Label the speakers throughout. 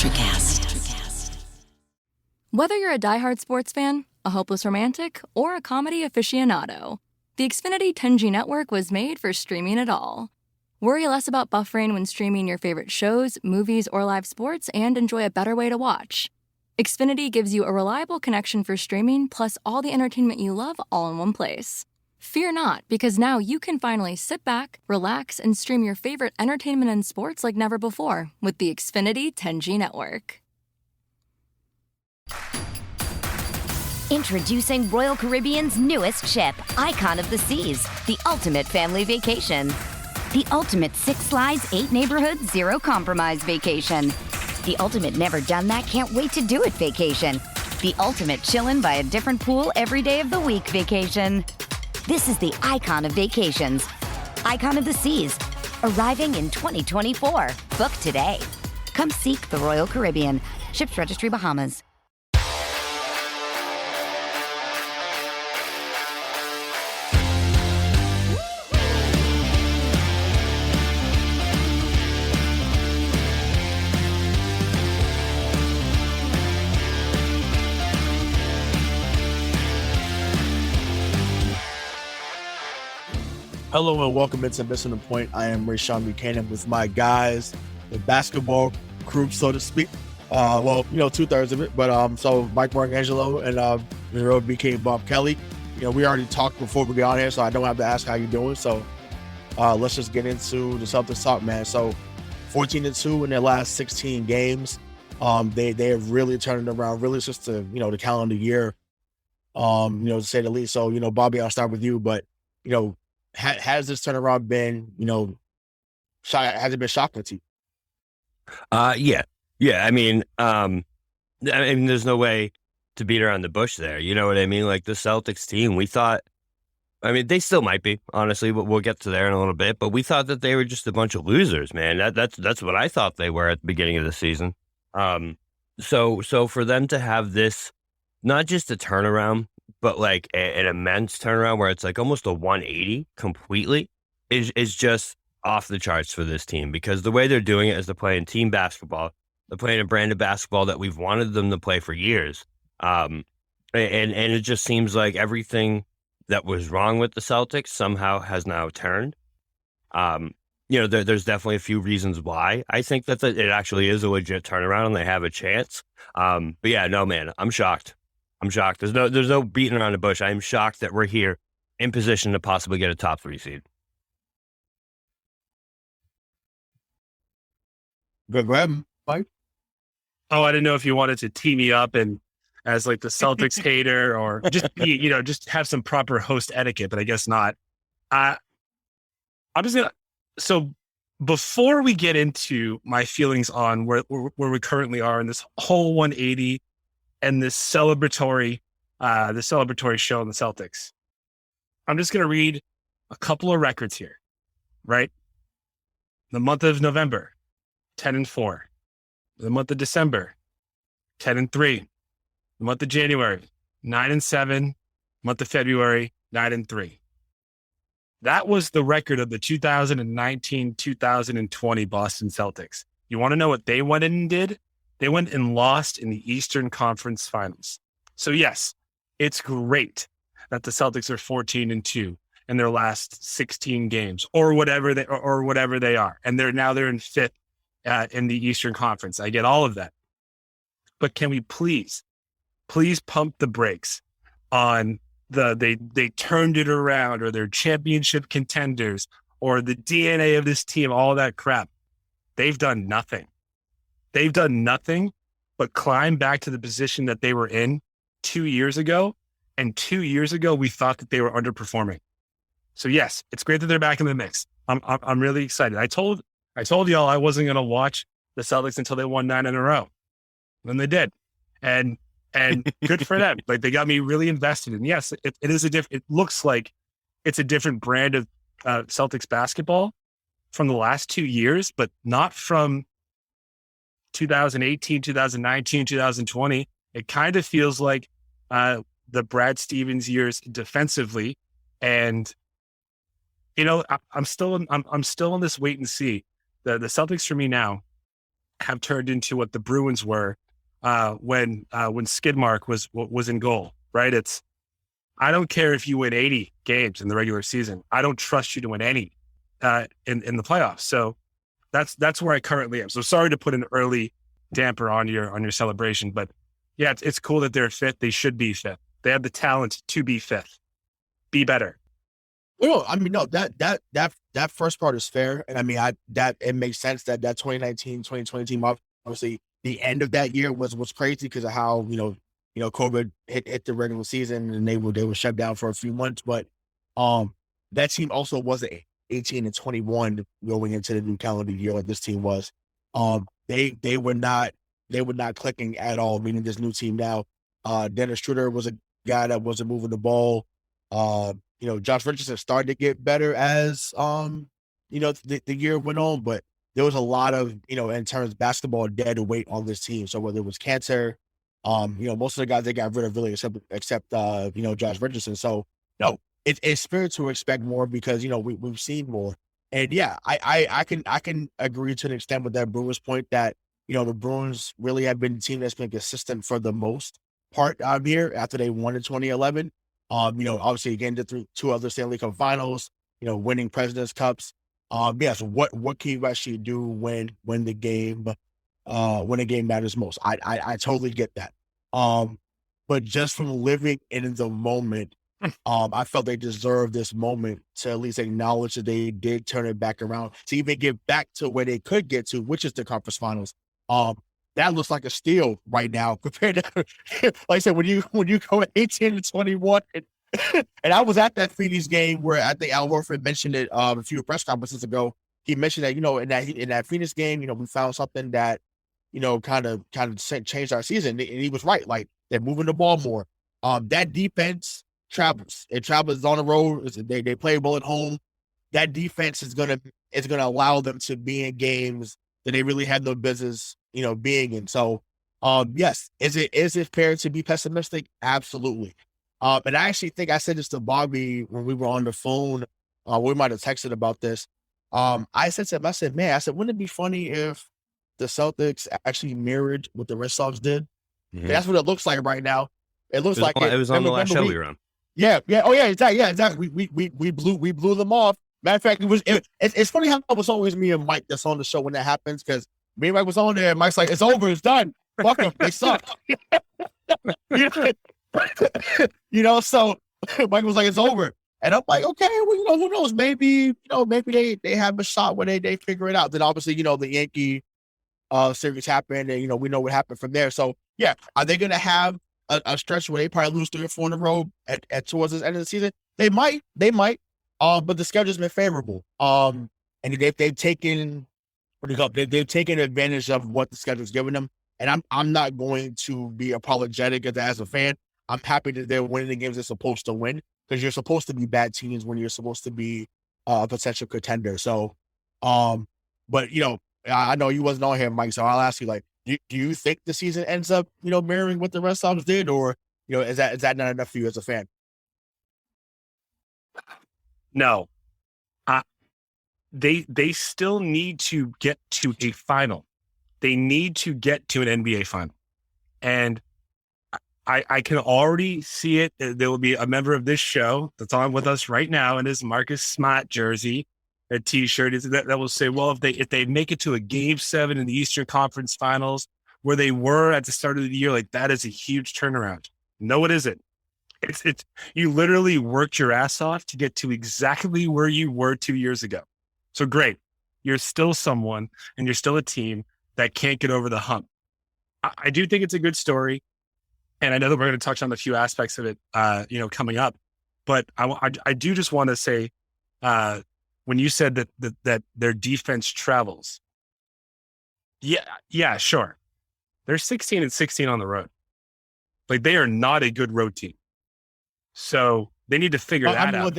Speaker 1: Electricast.
Speaker 2: Whether you're a diehard sports fan, a hopeless romantic, or a comedy aficionado, the Xfinity 10G network was made for streaming it all. Worry less about buffering when streaming your favorite shows, movies, or live sports, and enjoy a better way to watch. Xfinity gives you a reliable connection for streaming, plus all the entertainment you love all in one place. Fear not, because now you can finally sit back, relax, and stream your favorite entertainment and sports like never before with the Xfinity 10G network.
Speaker 3: Introducing Royal Caribbean's newest ship, Icon of the Seas, the ultimate family vacation. The ultimate 6 slides, 8 neighborhoods, 0 compromise vacation. The ultimate never done that, can't wait to do it vacation. The ultimate chillin' by a different pool every day of the week vacation. This is the Icon of Vacations. Icon of the Seas, arriving in 2024. Book today. Come seek the Royal Caribbean. Ships Registry, Bahamas.
Speaker 4: Hello and welcome into Missing the Point. I am Rayshawn Buchanan with my guys, the basketball group, so to speak. Well, 2/3 of it, but so Mike Marangelo and the road BK Bob Kelly. We already talked before we got on here, so I don't have to ask how you're doing. So let's just get into the Celtics talk, man. So 14-2 in their last 16 games. They have really turned it around. Really, it's just the calendar year, to say the least. So Bobby, I'll start with you, but has this turnaround been, has it been shocking to you?
Speaker 5: Yeah. I mean, there's no way to beat around the bush there. You know what I mean? Like the Celtics team, we thought, they still might be, honestly, but we'll get to there in a little bit. But we thought that they were just a bunch of losers, man. That's what I thought they were at the beginning of the season. So for them to have this, not just a turnaround, but like an immense turnaround where it's like almost a 180 completely is just off the charts for this team, because the way they're doing it is they're playing team basketball. They're playing a brand of basketball that we've wanted them to play for years. And it just seems like everything that was wrong with the Celtics somehow has now turned. There's definitely a few reasons why I think that it actually is a legit turnaround and they have a chance. But yeah, no, man, I'm shocked. There's no beating around the bush. I'm shocked that we're here in position to possibly get a top 3 seed.
Speaker 4: Go ahead, Mike.
Speaker 6: Oh, I didn't know if you wanted to tee me up and as like the Celtics hater or just be, just have some proper host etiquette, but I guess not. I'm just gonna. So before we get into my feelings on where we currently are in this whole 180. And this celebratory show in the Celtics, I'm just going to read a couple of records here, right? The month of November, 10-4. The month of December, 10-3. The month of January, 9-7. Month of February, 9-3. That was the record of the 2019-2020 Boston Celtics. You want to know what they went in and did? They went and lost in the Eastern Conference Finals. So yes, it's great that the Celtics are 14-2 in their last 16 games, or whatever they are, and they're in 5th in the Eastern Conference. I get all of that, but can we please pump the brakes on they turned it around, or they're championship contenders, or the DNA of this team, all that crap. They've done nothing. They've done nothing but climb back to the position that they were in 2 years ago. And 2 years ago, we thought that they were underperforming. So yes, it's great that they're back in the mix. I'm really excited. I told y'all I wasn't going to watch the Celtics until they won 9 in a row. And they did. And good for them. Like, they got me really invested. And yes, it is it looks like it's a different brand of Celtics basketball from the last 2 years, but not from 2018, 2019, 2020. It kind of feels like the Brad Stevens years defensively. And, I'm still in this wait and see. The Celtics for me now have turned into what the Bruins were when Skidmark was in goal, right? I don't care if you win 80 games in the regular season. I don't trust you to win any in the playoffs. So that's where I currently am. So sorry to put an early damper on your celebration, but yeah, it's cool that they're fifth. They should be fifth. They have the talent to be fifth. Be better.
Speaker 4: Well, I mean, no, that first part is fair. And I mean, it makes sense that 2019, 2020 team, obviously the end of that year was crazy because of how, COVID hit the regular season and they were shut down for a few months. But that team also wasn't 18 and 21 going into the new calendar year like this team was. They were not clicking at all, meaning this new team now. Dennis Schroeder was a guy that wasn't moving the ball. Josh Richardson started to get better as the year went on, but there was a lot of, in terms of basketball, dead weight on this team. So whether it was Cantor, most of the guys they got rid of really except Josh Richardson. So no, it's fair to expect more because we've seen more. And yeah, I can agree to an extent with that Brewers point that the Bruins really have been the team that's been consistent for the most part out here after they won in 2011. Obviously again did two other Stanley Cup Finals, winning President's Cups. So what can you actually do when the game matters most? I totally get that. But just from living in the moment, I felt they deserved this moment to at least acknowledge that they did turn it back around to even get back to where they could get to, which is the conference finals. That looks like a steal right now compared to, like I said, when you go 18 to 21, and I was at that Phoenix game where I think Al Horford mentioned it a few press conferences ago. He mentioned that in that Phoenix game, we found something that kind of changed our season, and he was right. Like they're moving the ball more. That defense travels. It travels on the road. They play well at home. That defense is gonna allow them to be in games that they really had no business, being in. So, yes, is it fair to be pessimistic? Absolutely. And I actually think I said this to Bobby when we were on the phone. We might have texted about this. I said to him, wouldn't it be funny if the Celtics actually mirrored what the Red Sox did? Mm-hmm. That's what it looks like right now. It looks like
Speaker 5: it was on the last show we were on.
Speaker 4: Yeah. Oh yeah, exactly. We blew them off. Matter of fact, it's funny how it was always me and Mike that's on the show when that happens, because me and Mike was on there and Mike's like, it's over, it's done. Fuck them, they suck. So Mike was like, it's over. And I'm like, okay, well, who knows? Maybe they have a shot where they figure it out. Then obviously, the Yankee series happened and, we know what happened from there. So yeah, are they going to have a stretch where they probably lose 3 or 4 in a row at towards the end of the season? They might. But the schedule's been favorable. And they've taken they've taken advantage of what the schedule's given them. And I'm not going to be apologetic as a fan. I'm happy that they're winning the games they're supposed to win, because you're supposed to be bad teams when you're supposed to be a potential contender. So, but I know you wasn't on here, Mike, so I'll ask you, like, do you think the season ends up, mirroring what the Red Sox did, or, is that not enough for you as a fan?
Speaker 6: No. They still need to get to a final. They need to get to an NBA final. And I can already see it. There will be a member of this show that's on with us right now in his Marcus Smart jersey, a t-shirt that will say, well, if they make it to a Game 7 in the Eastern Conference Finals where they were at the start of the year, like, that is a huge turnaround. No, it isn't. It's you literally worked your ass off to get to exactly where you were 2 years ago. So great. You're still someone and you're still a team that can't get over the hump. I do think it's a good story. And I know that we're going to touch on a few aspects of it, coming up. But I do just want to say, when you said that their defense travels, yeah, sure. They're 16 and 16 on the road. Like, they are not a good road team. So they need to figure that out.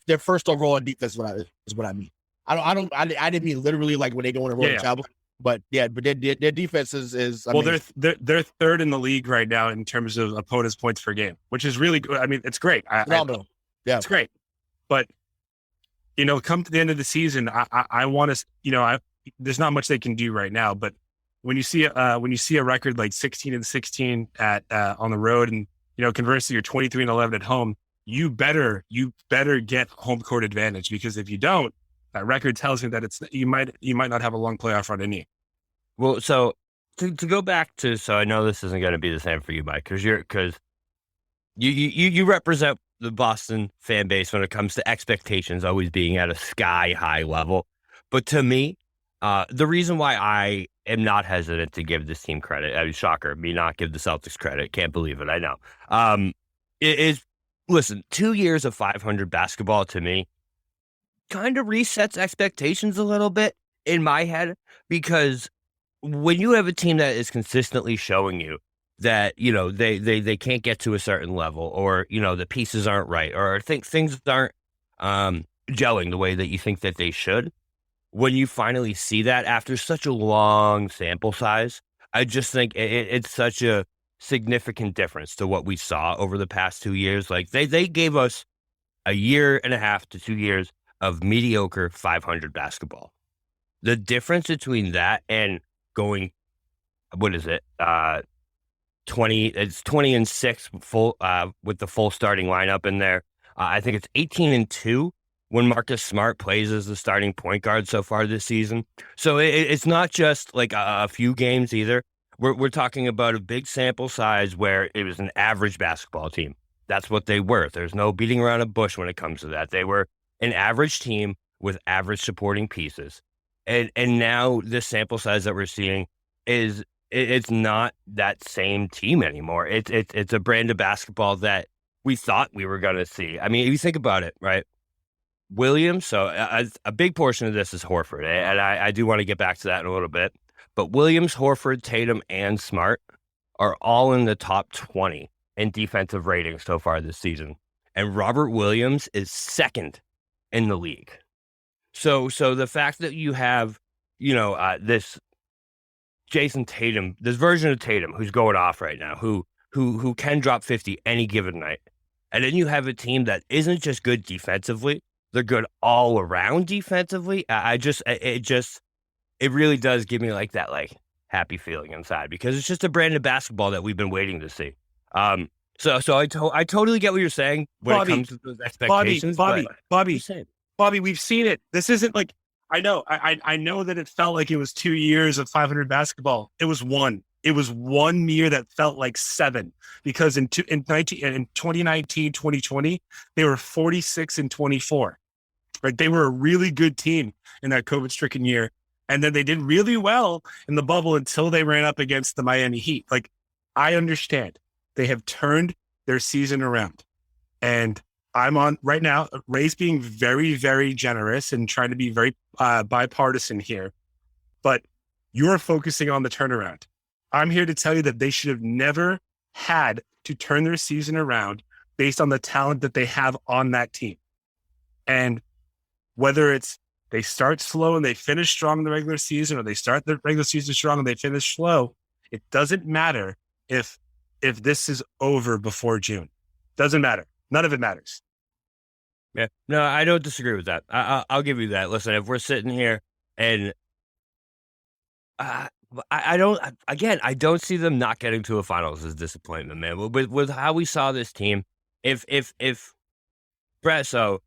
Speaker 4: They're first overall in defense is what I mean. I didn't mean literally like when they go on a road travel. But yeah, but their defense is
Speaker 6: they're third in the league right now in terms of opponents' points per game, which is really good. I mean, it's great. It's great. But come to the end of the season, I want to, there's not much they can do right now, but when you see a record like 16-16 at on the road, and conversely you're 23-11 at home, you better get home court advantage, because if you don't, that record tells you that you might not have a long playoff run in you.
Speaker 5: Well, so to go back to, so I know this isn't going to be the same for you, Mike, because you represent the Boston fan base when it comes to expectations always being at a sky high level. But to me, the reason why I am not hesitant to give this team credit, I mean, shocker, me not give the Celtics credit, can't believe it, I know, it is, listen, 2 years of 500 basketball to me kind of resets expectations a little bit in my head, because when you have a team that is consistently showing you that, they can't get to a certain level, or, the pieces aren't right, or things aren't gelling the way that you think that they should, when you finally see that after such a long sample size, I just think it's such a significant difference to what we saw over the past 2 years. Like they gave us a year and a half to 2 years of mediocre 500 basketball. The difference between that and going, what is it? 20-6 full, with the full starting lineup in there. I think it's 18-2 when Marcus Smart plays as the starting point guard so far this season. So it's not just like a few games either. We're talking about a big sample size where it was an average basketball team. That's what they were. There's no beating around a bush when it comes to that. They were an average team with average supporting pieces. And now this sample size that we're seeing it's not that same team anymore. It's a brand of basketball that we thought we were going to see. I mean, if you think about it, right? Williams, so a big portion of this is Horford, and I do want to get back to that in a little bit. But Williams, Horford, Tatum, and Smart are all in the top 20 in defensive ratings so far this season. And Robert Williams is second in the league. So the fact that you have, this Jayson Tatum, this version of Tatum who's going off right now, who can drop 50 any given night. And then you have a team that isn't just good defensively, they're good all around defensively. It really does give me like that happy feeling inside, because it's just a brand of basketball that we've been waiting to see. So I totally get what you're saying when it comes to those expectations.
Speaker 6: Bobby, we've seen it. This isn't like, I know that it felt like it was 2 years of 500 basketball. It was one. It was 1 year that felt like 7, because in 2019, 2020, they were 46-24. Right? They were a really good team in that COVID-stricken year. And then they did really well in the bubble until they ran up against the Miami Heat. Like, I understand. They have turned their season around. And I'm on right now, Ray's being very, very generous and trying to be very bipartisan here. But you're focusing on the turnaround. I'm here to tell you that they should have never had to turn their season around based on the talent that they have on that team. And whether it's they start slow and they finish strong in the regular season, or they start the regular season strong and they finish slow, it doesn't matter if this is over before June. Doesn't matter. None of it matters.
Speaker 5: Yeah, no, I don't disagree with that. I'll give you that. Listen, if we're sitting here and I don't see them not getting to a finals as disappointment, man. With how we saw this team, if Brett, so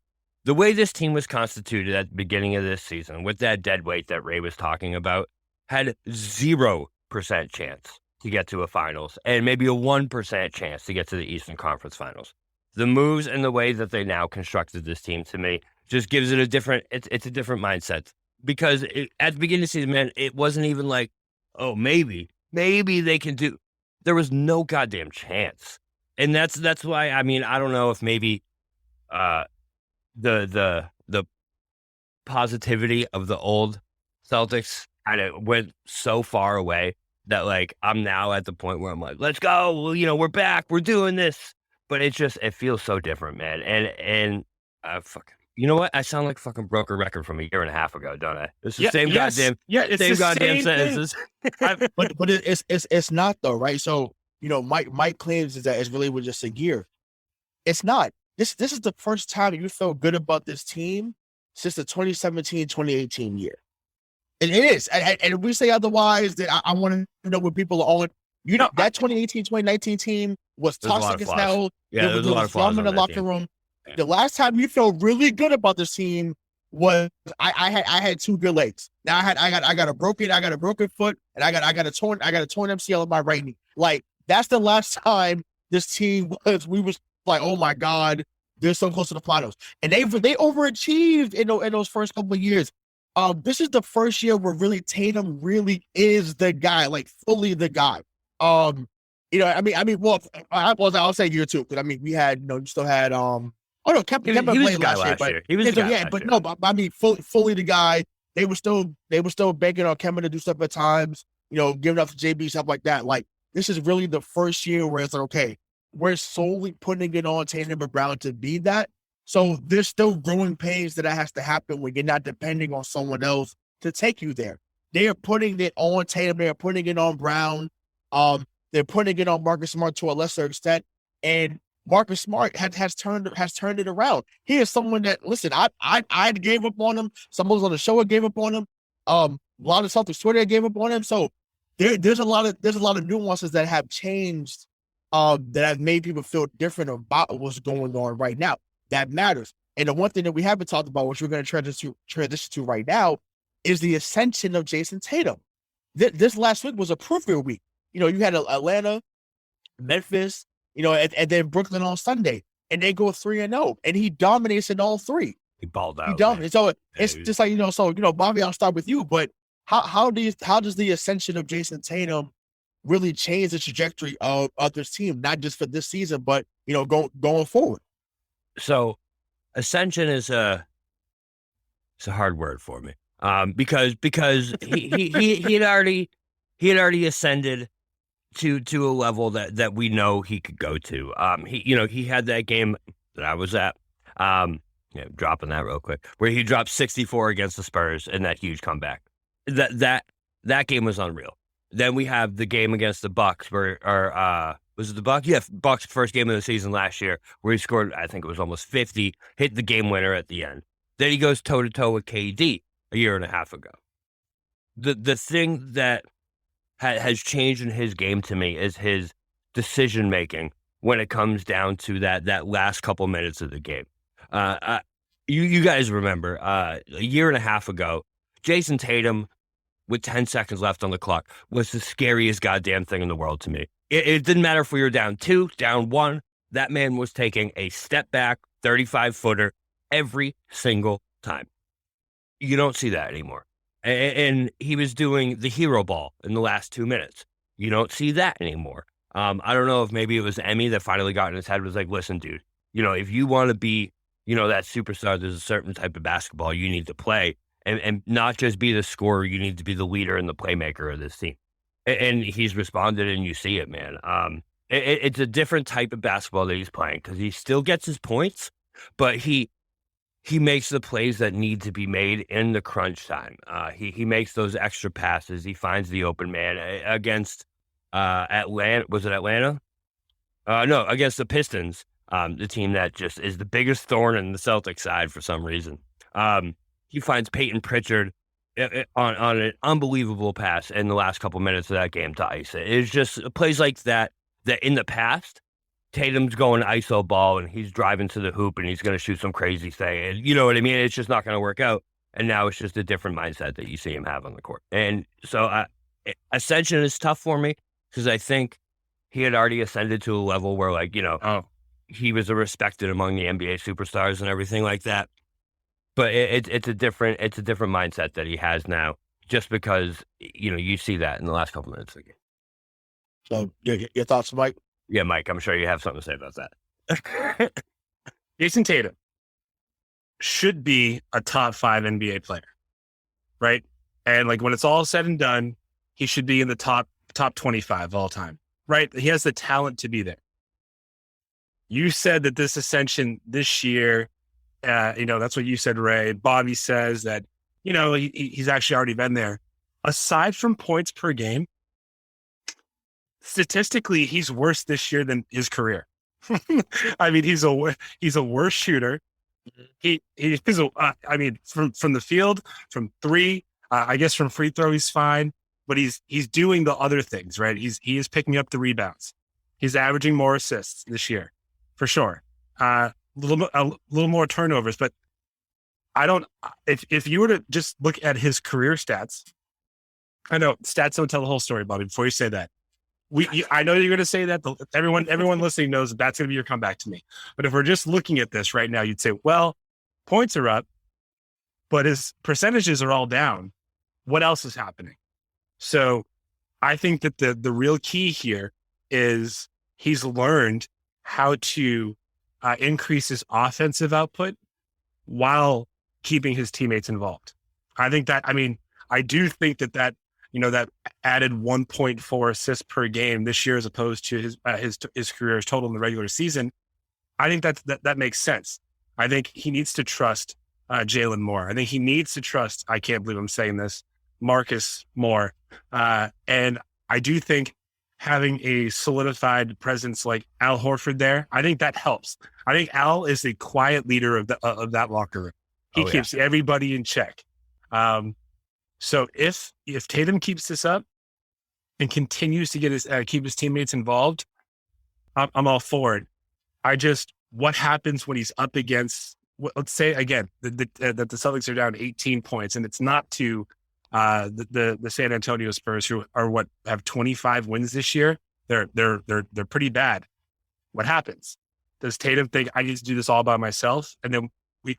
Speaker 5: the way this team was constituted at the beginning of this season, with that dead weight that Ray was talking about, had 0% chance to get to a finals, and maybe a 1% chance to get to the Eastern Conference Finals. The moves and the way that they now constructed this team, to me, just gives it a different. It's a different mindset, because at the beginning of the season, man, it wasn't even like, oh, maybe they can do. There was no goddamn chance, and that's why. I mean, I don't know if maybe the positivity of the old Celtics kind of went so far away that, like, I'm now at the point where I'm like, let's go. Well, we're back. We're doing this. But it feels so different, man. And you know what? I sound like fucking broke a record from a year and a half ago, don't I? It's the same goddamn sentences.
Speaker 4: but it's not though, right? So, Mike claims that it's really just a year. It's not. This is the first time you felt good about this team since the 2017-2018 year. It is. And if we say otherwise, then I want to know what people are on. You know, that 2018, 2019 team was toxic as hell.
Speaker 5: Yeah,
Speaker 4: there was a lot of flaws in the locker room. Yeah. The last time you felt really good about this team was I had 2 good legs. Now I got a broken foot, and I got a torn MCL in my right knee. Like, that's the last time this team we was like, oh my God, they're so close to the finals. And they overachieved in those first couple of years. This is the first year where really Tatum really is the guy, like fully the guy. You know, well, I'll say year 2, because I mean, we had, you know, you still had Kemba played last year. He was the guy last year. No, but I mean, fully the guy. They were still banking on Kemba to do stuff at times, you know, giving up to JB, stuff like that. Like, this is really the first year where it's like, okay, we're solely putting it on Tatum and Brown to be that. So there's still growing pains that has to happen when you're not depending on someone else to take you there. They are putting it on Tatum. They are putting it on Brown. They're putting it on Marcus Smart to a lesser extent. And Marcus Smart has turned it around. He is someone that, listen, I gave up on him. Some of us on the show gave up on him. A lot of Celtics Twitter gave up on him. So there's a lot of nuances that have changed that have made people feel different about what's going on right now. That matters. And the one thing that we haven't talked about, which we're going to transition to right now, is the ascension of Jayson Tatum. This last week was a proof-real week. You know, you had Atlanta, Memphis, you know, and then Brooklyn on Sunday, and they go 3-0, and he dominates in all 3.
Speaker 5: He balled out.
Speaker 4: He dominates. So it's just like, you know, Bobby, I'll start with you. But how does the ascension of Jayson Tatum really change the trajectory of this team, not just for this season, but, you know, going forward?
Speaker 5: So, ascension is a hard word for me, because he had already ascended to a level that we know he could go to. He had that game that I was at, dropping that real quick, where he dropped 64 against the Spurs in that huge comeback. That game was unreal. Then we have the game against the Bucks, was it the Bucks? Yeah, Bucks' first game of the season last year, where he scored, I think it was almost 50, hit the game winner at the end. Then he goes toe-to-toe with KD a year and a half ago. The thing that has changed in his game to me is his decision-making when it comes down to that last couple minutes of the game. You guys remember, a year and a half ago, Jayson Tatum, with 10 seconds left on the clock, was the scariest goddamn thing in the world to me. It didn't matter if we were down 2, down 1. That man was taking a step back 35-footer every single time. You don't see that anymore. And he was doing the hero ball in the last 2 minutes. You don't see that anymore. I don't know if maybe it was Ime that finally got in his head, was like, listen, dude, you know, if you want to be, you know, that superstar, there's a certain type of basketball you need to play, and not just be the scorer. You need to be the leader and the playmaker of this team. And he's responded, and you see it, man. It's a different type of basketball that he's playing, because he still gets his points, but he makes the plays that need to be made in the crunch time. He makes those extra passes. He finds the open man against Atlanta. Was it Atlanta? No, against the Pistons, the team that just is the biggest thorn in the Celtics side for some reason. He finds Peyton Pritchard on an unbelievable pass in the last couple minutes of that game to ice it. It's just plays like that in the past, Tatum's going ISO ball and he's driving to the hoop and he's going to shoot some crazy thing. And you know what I mean? It's just not going to work out. And now it's just a different mindset that you see him have on the court. And so Ascension is tough for me, because I think he had already ascended to a level where, like, you know, he was respected among the NBA superstars and everything like that. But it's a different mindset that he has now, just because, you know, you see that in the last couple minutes of the game.
Speaker 4: So your thoughts, Mike?
Speaker 5: Yeah, Mike, I'm sure you have something to say about that.
Speaker 6: Jayson Tatum should be a top 5 NBA player, right? And like when it's all said and done, he should be in the top 25 all time, right? He has the talent to be there. You said that this ascension this year, you know, that's what you said, Ray. Bobby says that, you know, he's actually already been there. Aside from points per game, statistically, he's worse this year than his career. I mean, he's a worse shooter. He's from the field, from 3, I guess from free throw, he's fine, but he's doing the other things, right? He is picking up the rebounds. He's averaging more assists this year, for sure. A little more turnovers, but I don't. If you were to just look at his career stats, I know stats don't tell the whole story, Bobby. Before you say that, I know you're going to say that. Everyone listening knows that's going to be your comeback to me. But if we're just looking at this right now, you'd say, well, points are up, but his percentages are all down. What else is happening? So I think that the real key here is he's learned how to increase his offensive output while keeping his teammates involved. I do think that that added 1.4 assists per game this year as opposed to his career's total in the regular season. I think that makes sense. I think he needs to trust Jaylen more. I think he needs to trust, I can't believe I'm saying this, Marcus more. And I do think having a solidified presence like Al Horford there, I think that helps. I think Al is the quiet leader of that locker room. He keeps everybody in check. So if Tatum keeps this up and continues to get keep his teammates involved, I'm all for it. What happens when he's up against, let's say again, that the Celtics are down 18 points, and it's not to the San Antonio Spurs, who are have 25 wins this year. They're pretty bad. What happens? Does Tatum think I need to do this all by myself, and then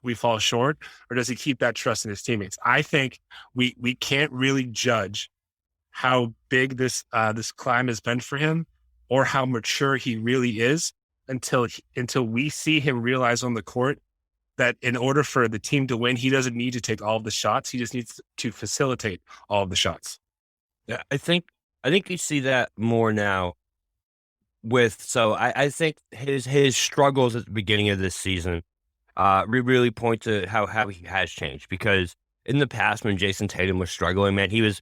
Speaker 6: we fall short, or does he keep that trust in his teammates? I think we can't really judge how big this climb has been for him, or how mature he really is until we see him realize on the court that in order for the team to win, he doesn't need to take all of the shots. He just needs to facilitate all of the shots.
Speaker 5: Yeah, I think you see that more now I think his struggles at the beginning of this season really point to how he has changed, because in the past when Jayson Tatum was struggling, man, he was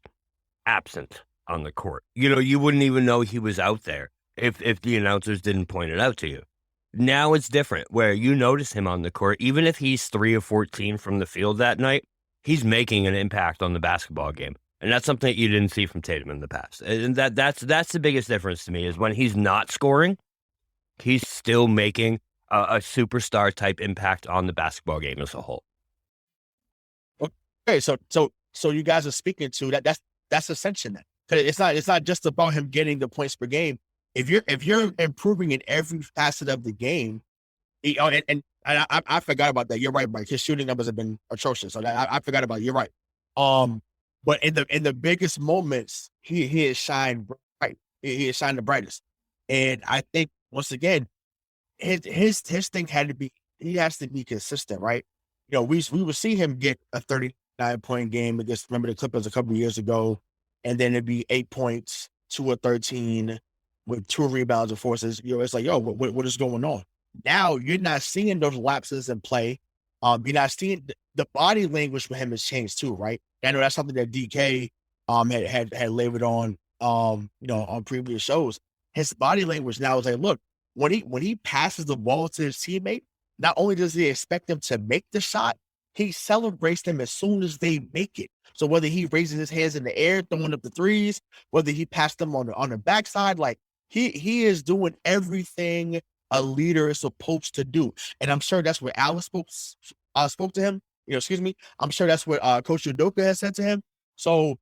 Speaker 5: absent on the court. You wouldn't even know he was out there if the announcers didn't point it out to you. Now it's different, where you notice him on the court. Even if he's 3 of 14 from the field that night, he's making an impact on the basketball game. And that's something that you didn't see from Tatum in the past. And that's the biggest difference to me, is when he's not scoring, he's still making a superstar type impact on the basketball game as a whole.
Speaker 4: Okay, so you guys are speaking to that. That's Ascension then. Because it's not just about him getting the points per game. If you're improving in every facet of the game, and I forgot about that. You're right, Mike. His shooting numbers have been atrocious. So I forgot about it. You're right. But in the biggest moments, he has shined bright. He has shined the brightest. And I think once again, his thing he has to be consistent, right? We would see him get a 39-point game against, remember the Clippers a couple of years ago, and then it'd be 8 points, 2 of 13 with 2 rebounds and forces. It's like, what is going on? Now you're not seeing those lapses in play. You're not seeing the body language for him has changed too, right? I know that's something that DK had labored on on previous shows. His body language now is like, look, when he passes the ball to his teammate, not only does he expect them to make the shot, he celebrates them as soon as they make it. So whether he raises his hands in the air, throwing up the threes, whether he passed them on the backside, like he is doing everything a leader is supposed to do. And I'm sure that's what Alice spoke to him. I'm sure that's what Coach Udoka has said to him. So,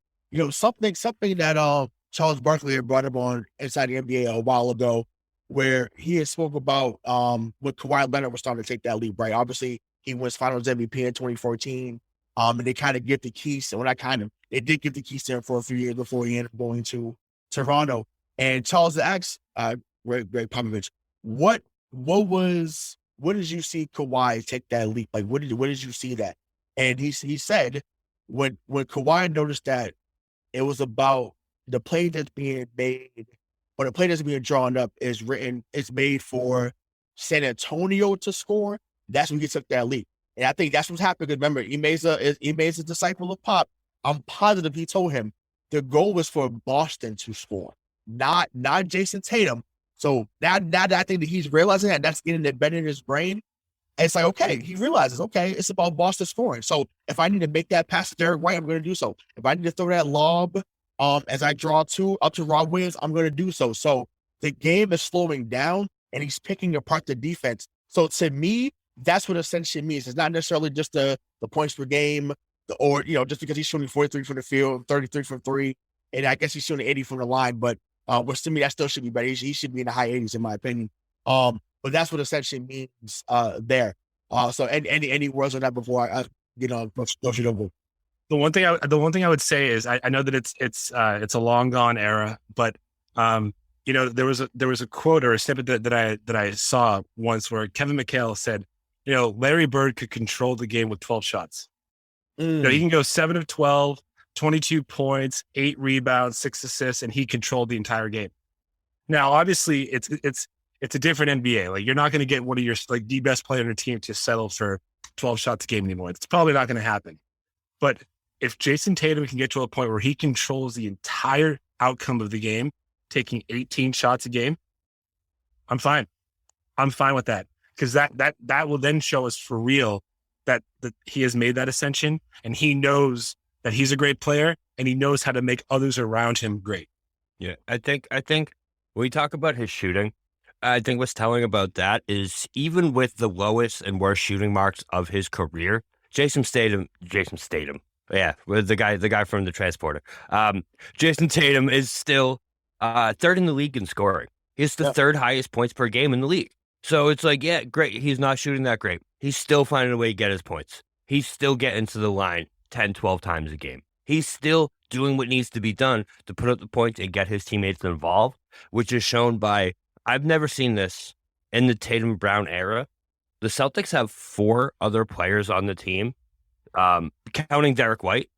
Speaker 4: something that Charles Barkley had brought up on Inside the NBA a while ago, where he had spoke about when Kawhi Leonard was starting to take that leap, right? Obviously, he wins Finals MVP in 2014. And they kind of give the keys. They did give the keys to him for a few years before he ended up going to Toronto. And Charles asked Greg Popovich, what did you see Kawhi take that leap? Like, what did you see that? And he said, when Kawhi noticed that it was about the play that's being made, or the play that's being drawn up it's made for San Antonio to score, that's when he took that leap. And I think that's what's happened. Because remember, Ime's a disciple of Pop. I'm positive he told him the goal was for Boston to score, not Jayson Tatum. So now that I think that he's realizing that, that's getting embedded in his brain, And it's like, okay, he realizes, okay, it's about Boston scoring. So if I need to make that pass to Derek White, I'm going to do so. If I need to throw that lob as I draw up to Rob Williams, I'm going to do so. So the game is slowing down and he's picking apart the defense. So to me, that's what Ascension means. It's not necessarily just the points per game or, just because he's shooting 43 from the field, 33 from three, and I guess he's shooting 80 from the line. But which to me, that still should be better. He should be in the high 80s, in my opinion. But that's what Ascension means there. So any words on that before I go shoot over?
Speaker 6: The one thing I would say is I know that it's a long gone era, but there was a quote or a snippet that I saw once where Kevin McHale said, Larry Bird could control the game with 12 shots. He can go 7 of 12, 22 points, 8 rebounds, 6 assists, and he controlled the entire game. Now, obviously, it's a different NBA. Like, you're not going to get one of your the best player on your team to settle for 12 shots a game anymore. It's probably not going to happen. But if Jayson Tatum can get to a point where he controls the entire outcome of the game, taking 18 shots a game, I'm fine. I'm fine with that, because that will then show us for real that he has made that ascension, and he knows that he's a great player, and he knows how to make others around him great.
Speaker 5: Yeah, I think when we talk about his shooting, I think what's telling about that is even with the lowest and worst shooting marks of his career, Jayson Tatum, yeah, the guy from the transporter. Jayson Tatum is still third in the league in scoring. He's the third highest points per game in the league. So it's like, yeah, great. He's not shooting that great. He's still finding a way to get his points. He's still getting to the line 10, 12 times a game. He's still doing what needs to be done to put up the points and get his teammates involved, which is shown by, I've never seen this in the Tatum Brown era. The Celtics have 4 other players on the team, counting Derek White,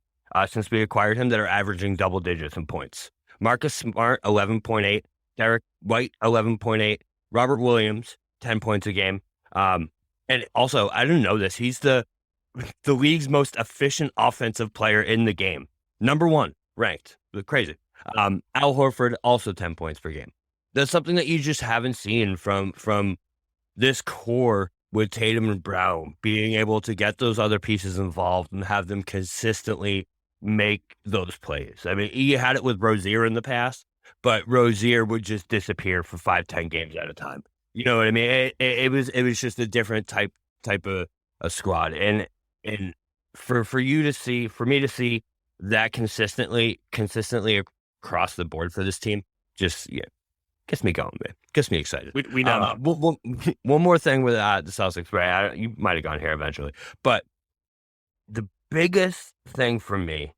Speaker 5: since we acquired him, that are averaging double digits in points. Marcus Smart, 11.8. Derek White, 11.8. Robert Williams, 10 points a game. And also, I didn't know this, he's the league's most efficient offensive player in the game. Number 1 ranked. Crazy. Al Horford, also 10 points per game. That's something that you just haven't seen from this core with Tatum and Brown, being able to get those other pieces involved and have them consistently make those plays. I mean, you had it with Rozier in the past, but Rozier would just disappear for 5-10 games at a time. You know what I mean? It was just a different type of a squad, and for me to see that consistently across the board for this team, just gets me going, man. Gets me excited.
Speaker 6: We know.
Speaker 5: One more thing with the Celtics, right? You might have gone here eventually, but the biggest thing for me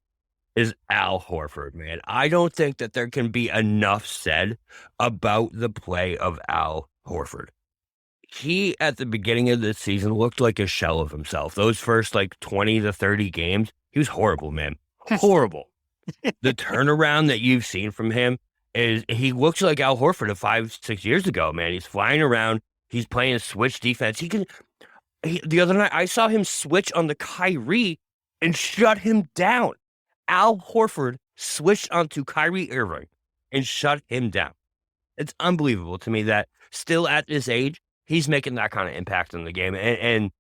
Speaker 5: is Al Horford, man. I don't think that there can be enough said about the play of Al Horford. He, at the beginning of this season, looked like a shell of himself. Those first 20 to 30 games, he was horrible, man. Horrible. The turnaround that you've seen from him is he looks like Al Horford of 5-6 years ago, man. He's flying around. He's playing switch defense. The other night, I saw him switch on the Kyrie and shut him down. Al Horford switched onto Kyrie Irving and shut him down. It's unbelievable to me that still at this age, he's making that kind of impact in the game. And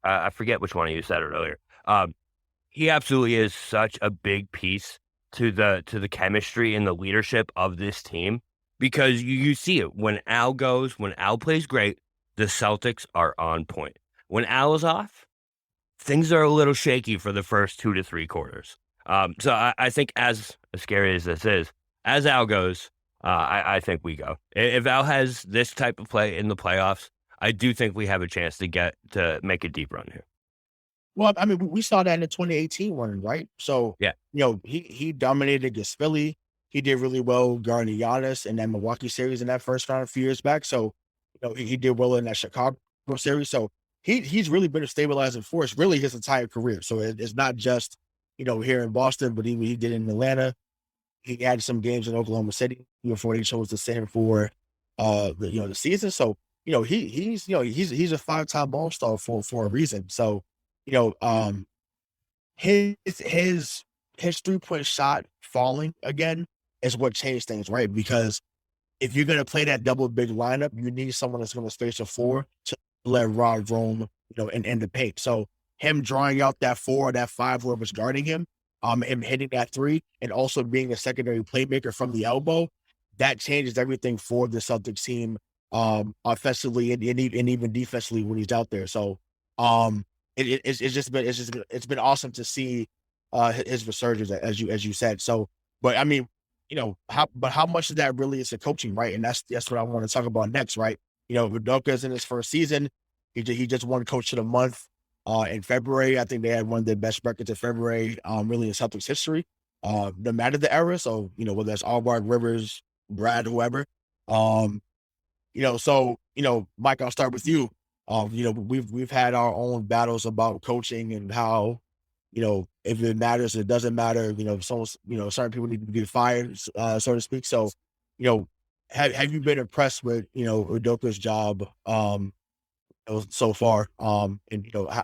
Speaker 5: I forget which one of you said it earlier. He absolutely is such a big piece to the chemistry and the leadership of this team, because you see it when Al plays great, the Celtics are on point. When Al is off, things are a little shaky for the first 2 to 3 quarters. So I think, as scary as this is, as Al goes, I think we go. If Al has this type of play in the playoffs, I do think we have a chance to make a deep run here.
Speaker 4: Well, I mean, we saw that in the 2018 run, right? So,
Speaker 5: yeah,
Speaker 4: he dominated against Philly. He did really well guarding Giannis in that Milwaukee series in that first round a few years back. So, he did well in that Chicago series. So he's really been a stabilizing force really his entire career. So it's not just, here in Boston, but he did in Atlanta. He had some games in Oklahoma City before they chose to send him for the season. So, he's a 5-time All-Star for a reason. So, his 3-point shot falling again is what changed things, right? Because if you're going to play that double big lineup, you need someone that's going to space the floor to let Rod roam, in the paint. So him drawing out that 4 or that 5, whoever's guarding him, and hitting that 3, and also being a secondary playmaker from the elbow, that changes everything for the Celtics team, offensively and even defensively when he's out there. So, it's been awesome to see his resurgence, as you said. So, but I mean, how much of that really is the coaching, right? And that's what I want to talk about next, right? Udoka is in his first season. He just won Coach of the Month in February. I think they had one of the best records in February, really in Celtics history, no matter the era. So, whether that's Allmark, Rivers, Brad, whoever. Mike, I'll start with you. We've had our own battles about coaching and how, if it matters, it doesn't matter. Certain people need to be fired, so to speak. So, have you been impressed with Udoka's job so far? And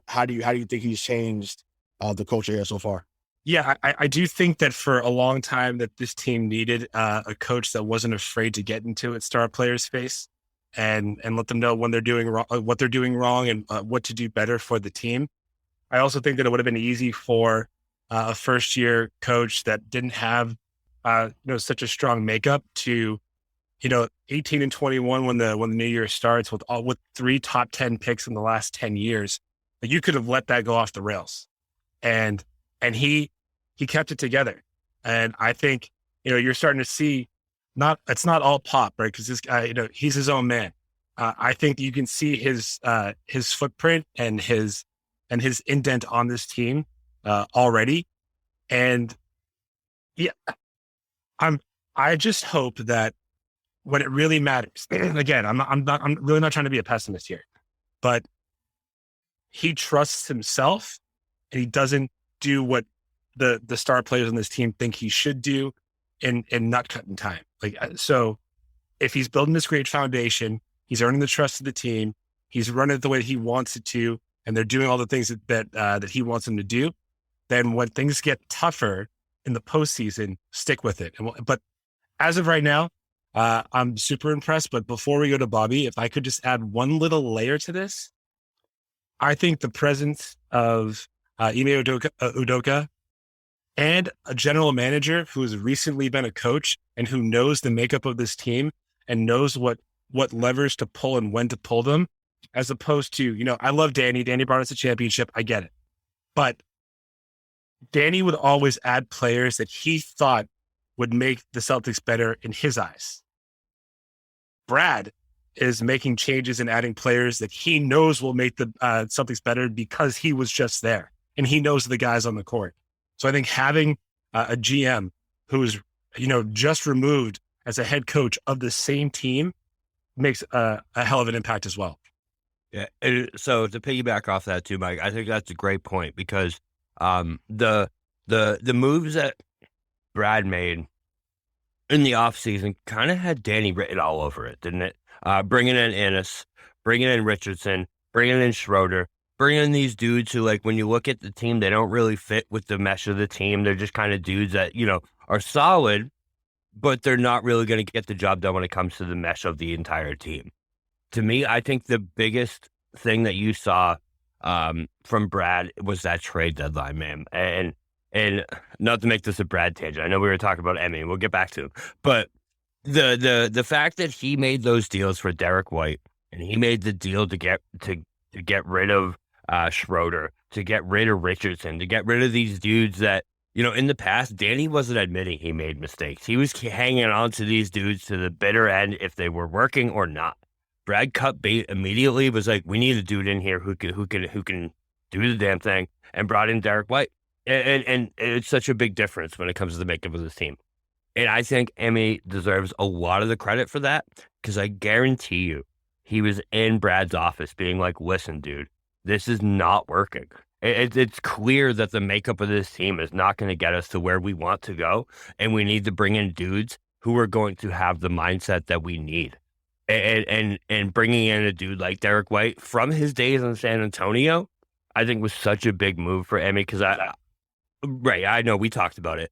Speaker 4: how do you think he's changed the culture here so far?
Speaker 6: Yeah, I do think that for a long time that this team needed a coach that wasn't afraid to get into its star players' face and let them know when they're doing wrong, what they're doing wrong, and what to do better for the team. I also think that it would have been easy for a first-year coach that didn't have such a strong makeup to 18 and 21 when the new year starts with 3 top 10 picks in the last 10 years. Like, you could have let that go off the rails, and he kept it together. And I think, you're starting to see it's not all pop, right? Because this guy, he's his own man. I think you can see his footprint and his indent on this team already. And yeah, I just hope that when it really matters, again, I'm really not trying to be a pessimist here, but he trusts himself and he doesn't do what the star players on this team think he should do in nut cutting time. So if he's building this great foundation, he's earning the trust of the team, he's running it the way he wants it to, and they're doing all the things that he wants them to do, then when things get tougher in the postseason, stick with it. But as of right now, I'm super impressed. But before we go to Bobby, if I could just add one little layer to this, I think the presence of Ime Udoka and a general manager who has recently been a coach and who knows the makeup of this team and knows what levers to pull and when to pull them, as opposed to, I love Danny. Danny brought us a championship. I get it. But Danny would always add players that he thought would make the Celtics better in his eyes. Brad is making changes and adding players that he knows will make the Celtics better because he was just there and he knows the guys on the court. So I think having a GM who is, just removed as a head coach of the same team makes a hell of an impact as well.
Speaker 5: Yeah. So to piggyback off that too, Mike, I think that's a great point because the moves that Brad made in the offseason kind of had Danny written all over it, didn't it? Bringing in Ennis, bringing in Richardson, bringing in Schroeder, bringing in these dudes who, like, when you look at the team, they don't really fit with the mesh of the team. They're just kind of dudes that, are solid, but they're not really going to get the job done when it comes to the mesh of the entire team. To me, I think the biggest thing that you saw from Brad was that trade deadline, man. And not to make this a Brad tangent, I know we were talking about Ime, we'll get back to him, but the fact that he made those deals for Derek White and he made the deal to get rid of Schroeder, to get rid of Richardson, to get rid of these dudes that, in the past, Danny wasn't admitting he made mistakes. He was hanging on to these dudes to the bitter end if they were working or not. Brad cut bait immediately, was like, we need a dude in here who can do the damn thing, and brought in Derek White. And it's such a big difference when it comes to the makeup of this team. And I think Ime deserves a lot of the credit for that, because I guarantee you, he was in Brad's office being like, listen, dude, this is not working. It's clear that the makeup of this team is not going to get us to where we want to go. And we need to bring in dudes who are going to have the mindset that we need. And bringing in a dude like Derek White from his days in San Antonio, I think was such a big move for Ime, because I know we talked about it.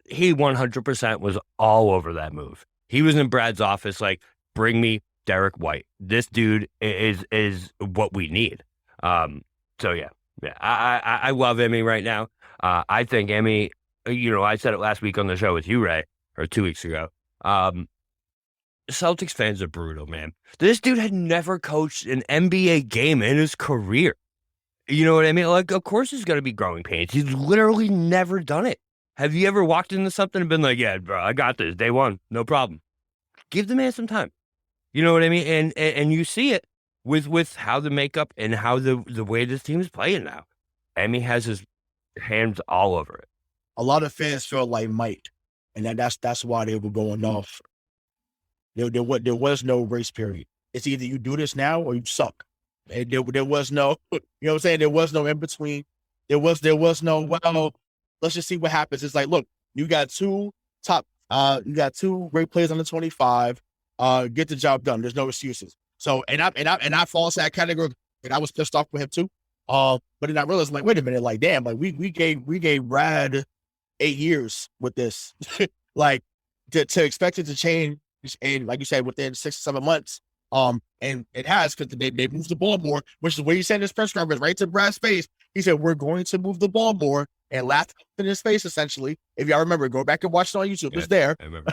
Speaker 5: He 100% was all over that move. He was in Brad's office like, bring me Derek White. This dude is what we need. So yeah, I love Ime right now. I think Ime, I said it last week on the show with you, Ray, or 2 weeks ago. Celtics fans are brutal, man. This dude had never coached an NBA game in his career. You know what I mean? Like, of course he's going to be growing pains. He's literally never done it. Have you ever walked into something and been like, yeah, bro, I got this. Day one, no problem. Give the man some time. You know what I mean? And you see it with how the makeup and how the way this team is playing now. Ime has his hands all over it.
Speaker 4: A lot of fans felt like Mike, and that's why they were going off. There was no grace period. It's either you do this now or you suck. And there was no, you know what I'm saying? There was no in between. There was no, well, let's just see what happens. It's like, look, you got two great players under 25. Get the job done. There's no excuses. So, and I fall into that category, and I was pissed off with him too. But then I realized, like, wait a minute, like, damn, like we gave Brad 8 years with this, like to expect it to change. And like you said, within 6 or 7 months, and it has, because they moved the ball more, which is what he said in his press conference, right to Brad's face. He said, we're going to move the ball more, and laughed in his face, essentially. If y'all remember, go back and watch it on YouTube. It's there.
Speaker 5: I remember.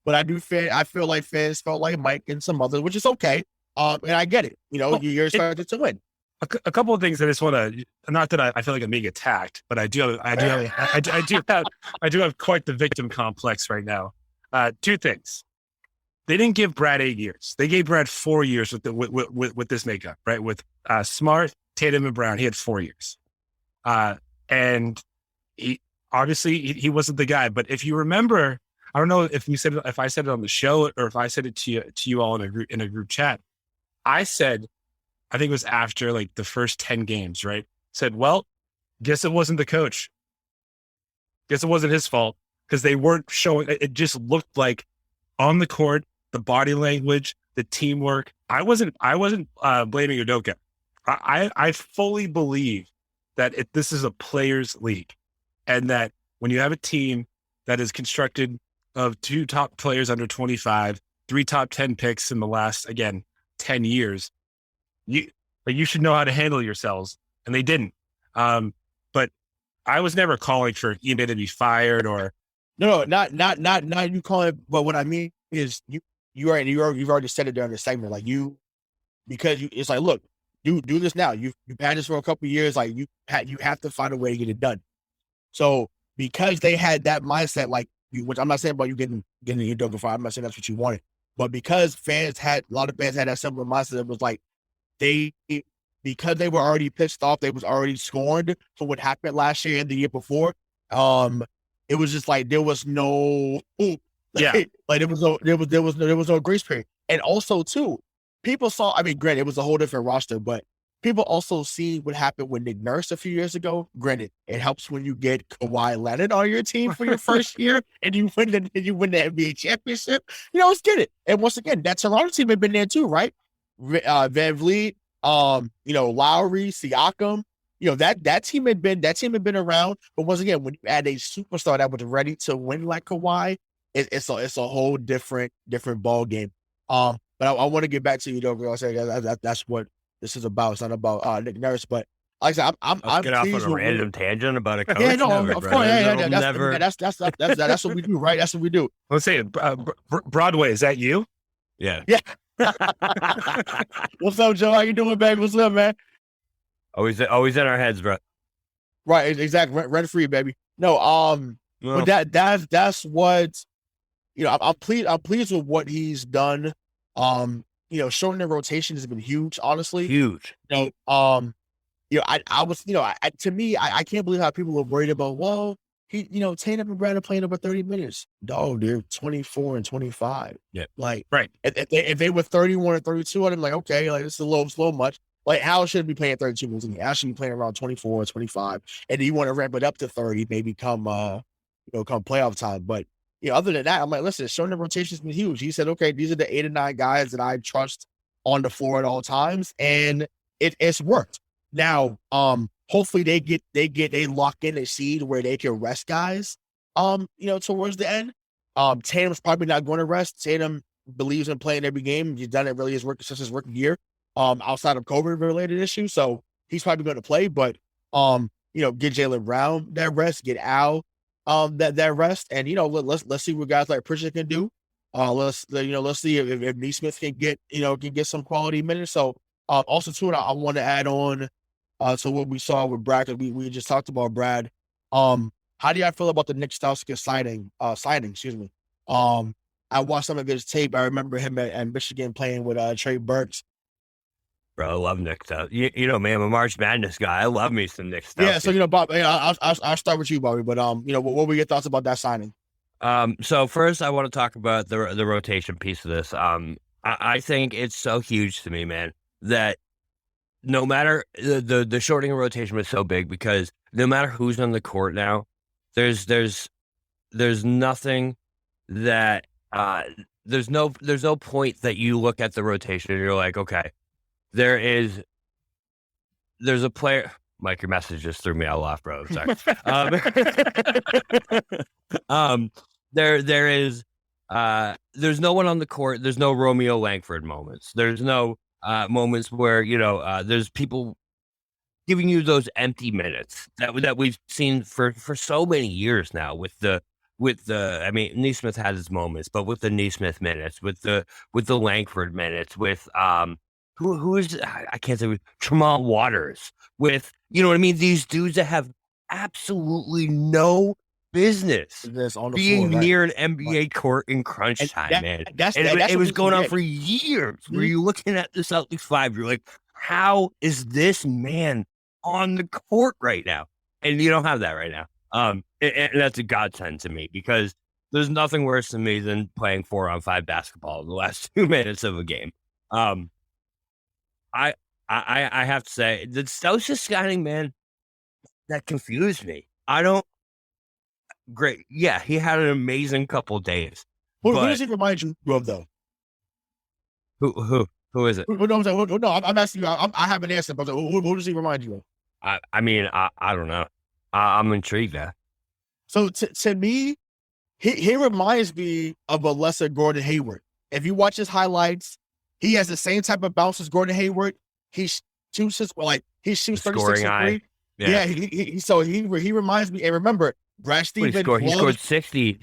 Speaker 4: But I feel like fans felt like Mike and some others, which is okay. And I get it. You're expected to win.
Speaker 6: A couple of things I just want to, not that I feel like I'm being attacked, but I do have quite the victim complex right now. 2 things. They didn't give Brad 8 years. They gave Brad 4 years with this makeup, right? With Smart, Tatum, and Brown, he had 4 years. And he obviously wasn't the guy. But if you remember, I don't know if I said it on the show or if I said it to you all in a group chat. I said, I think it was after like the first 10 games, right? Said, well, guess it wasn't the coach. Guess it wasn't his fault, because they weren't showing. It just looked like on the court, the body language, the teamwork. I wasn't blaming Udoka. I fully believe that this is a players' league, and that when you have a team that is constructed of 2 top players under 25, 3 top 10 picks in the last, again, 10 years, you should know how to handle yourselves, and they didn't. But I was never calling for Ime to be fired or.
Speaker 4: No, not you call it. But what I mean is you've already said it during the segment. Like it's like, look, do this now. You've had this for a couple of years. Like you have to find a way to get it done. So because they had that mindset, like which I'm not saying about you getting your Udoka fired. I'm not saying that's what you wanted, but because a lot of fans had that similar mindset, it was like because they were already pissed off, they was already scorned for what happened last year and the year before. It was just like there was no, like there was no grace period. And also too, people saw. I mean, granted, it was a whole different roster, but people also see what happened with Nick Nurse a few years ago. Granted, it helps when you get Kawhi Leonard on your team for your first year and you win the NBA championship. Let's get it. And once again, that Toronto team had been there too, right? Van Vliet, Lowry, Siakam. That team had been around, but once again, when you add a superstar that was ready to win like Kawhi, it's a whole different ball game. But I want to get back to you, though. I say that's what this is about. It's not about Nick Nurse, but like I said, I'm
Speaker 5: get off on a random tangent about a coach.
Speaker 4: Yeah, no,
Speaker 5: never,
Speaker 4: of course,
Speaker 5: never.
Speaker 4: That's what we do, right? That's what we do.
Speaker 6: Let's say Broadway. Is that you?
Speaker 5: Yeah.
Speaker 4: What's up, Joe? How you doing, baby? What's up, man?
Speaker 5: Always in our heads, bro.
Speaker 4: Right, exactly. Rent free, baby. No, but that's what I'm pleased with what he's done. Shortening the rotation has been huge, honestly.
Speaker 5: Huge.
Speaker 4: I was, to me, I can't believe how people are worried about, well, Tatum and Brad are playing over 30 minutes. Dog, they're 24 and 25.
Speaker 5: Yeah.
Speaker 4: Like,
Speaker 6: right.
Speaker 4: If they were 31 or 32, I'm like, okay, like it's a little slow much. Like, Hal shouldn't be playing 32 minutes. Hal should be playing around 24 or 25. And then you want to ramp it up to 30, maybe come playoff time. But, other than that, I'm like, listen, showing the rotation's been huge. He said, okay, these are the 8 or 9 guys that I trust on the floor at all times. And it's worked. Now, hopefully they lock in a seed where they can rest guys, towards the end. Tatum's probably not going to rest. Tatum, believes in playing every game. He's done it really since his rookie year, outside of COVID related issues. So he's probably going to play, but, get Jaylen Brown that rest, get Al, that rest. And, let's see what guys like Pritchard can do. Let's see if Nesmith can get some quality minutes. So, also too, and I want to add on, to what we saw with Brad, because we just talked about Brad. How do y'all feel about the Nick Stauskas signing? Excuse me. I watched some of his tape. I remember him at Michigan playing with Trey Burks.
Speaker 5: Bro, I love Nick Stauskas. You know, man, I'm a March Madness guy. I love me some Nick Stauskas.
Speaker 4: Yeah, so Bob, I'll start with you, Bobby. But what were your thoughts about that signing?
Speaker 5: So first, I want to talk about the rotation piece of this. I think it's so huge to me, man, that no matter the shortening of rotation was so big, because no matter who's on the court now, there's nothing that there's no point that you look at the rotation and you're like, okay, there's a player. Mike, your message just threw me all off, bro. I'm sorry. There's no one on the court. There's no Romeo Langford moments. There's no moments where there's people giving you those empty minutes that we've seen for so many years now with the Nesmith had his moments, but with the Nesmith minutes, with the Langford minutes, with who is I can't say, Tremont Waters, with what I mean, these dudes that have absolutely no business being near an NBA court in crunch time, man. It was going on for years. Where you looking at the Celtics 5, you're like, how is this man on the court right now? And you don't have that right now. And that's a godsend to me, because there's nothing worse to me than playing 4-on-5 basketball in the last 2 minutes of a game. I have to say, the Stauskas signing, man, that confused me. Great. Yeah, he had an amazing couple days.
Speaker 4: Who does he remind you of, though?
Speaker 5: Who is it?
Speaker 4: I'm asking you. I have an answer, but who does he remind you of?
Speaker 5: I don't know. I'm intrigued now.
Speaker 4: So to me, he reminds me of a lesser Gordon Hayward. If you watch his highlights, he has the same type of bounce as Gordon Hayward. He shoots 36 and 3. Yeah, he reminds me. And remember, Brad Stevens.
Speaker 5: He scored 60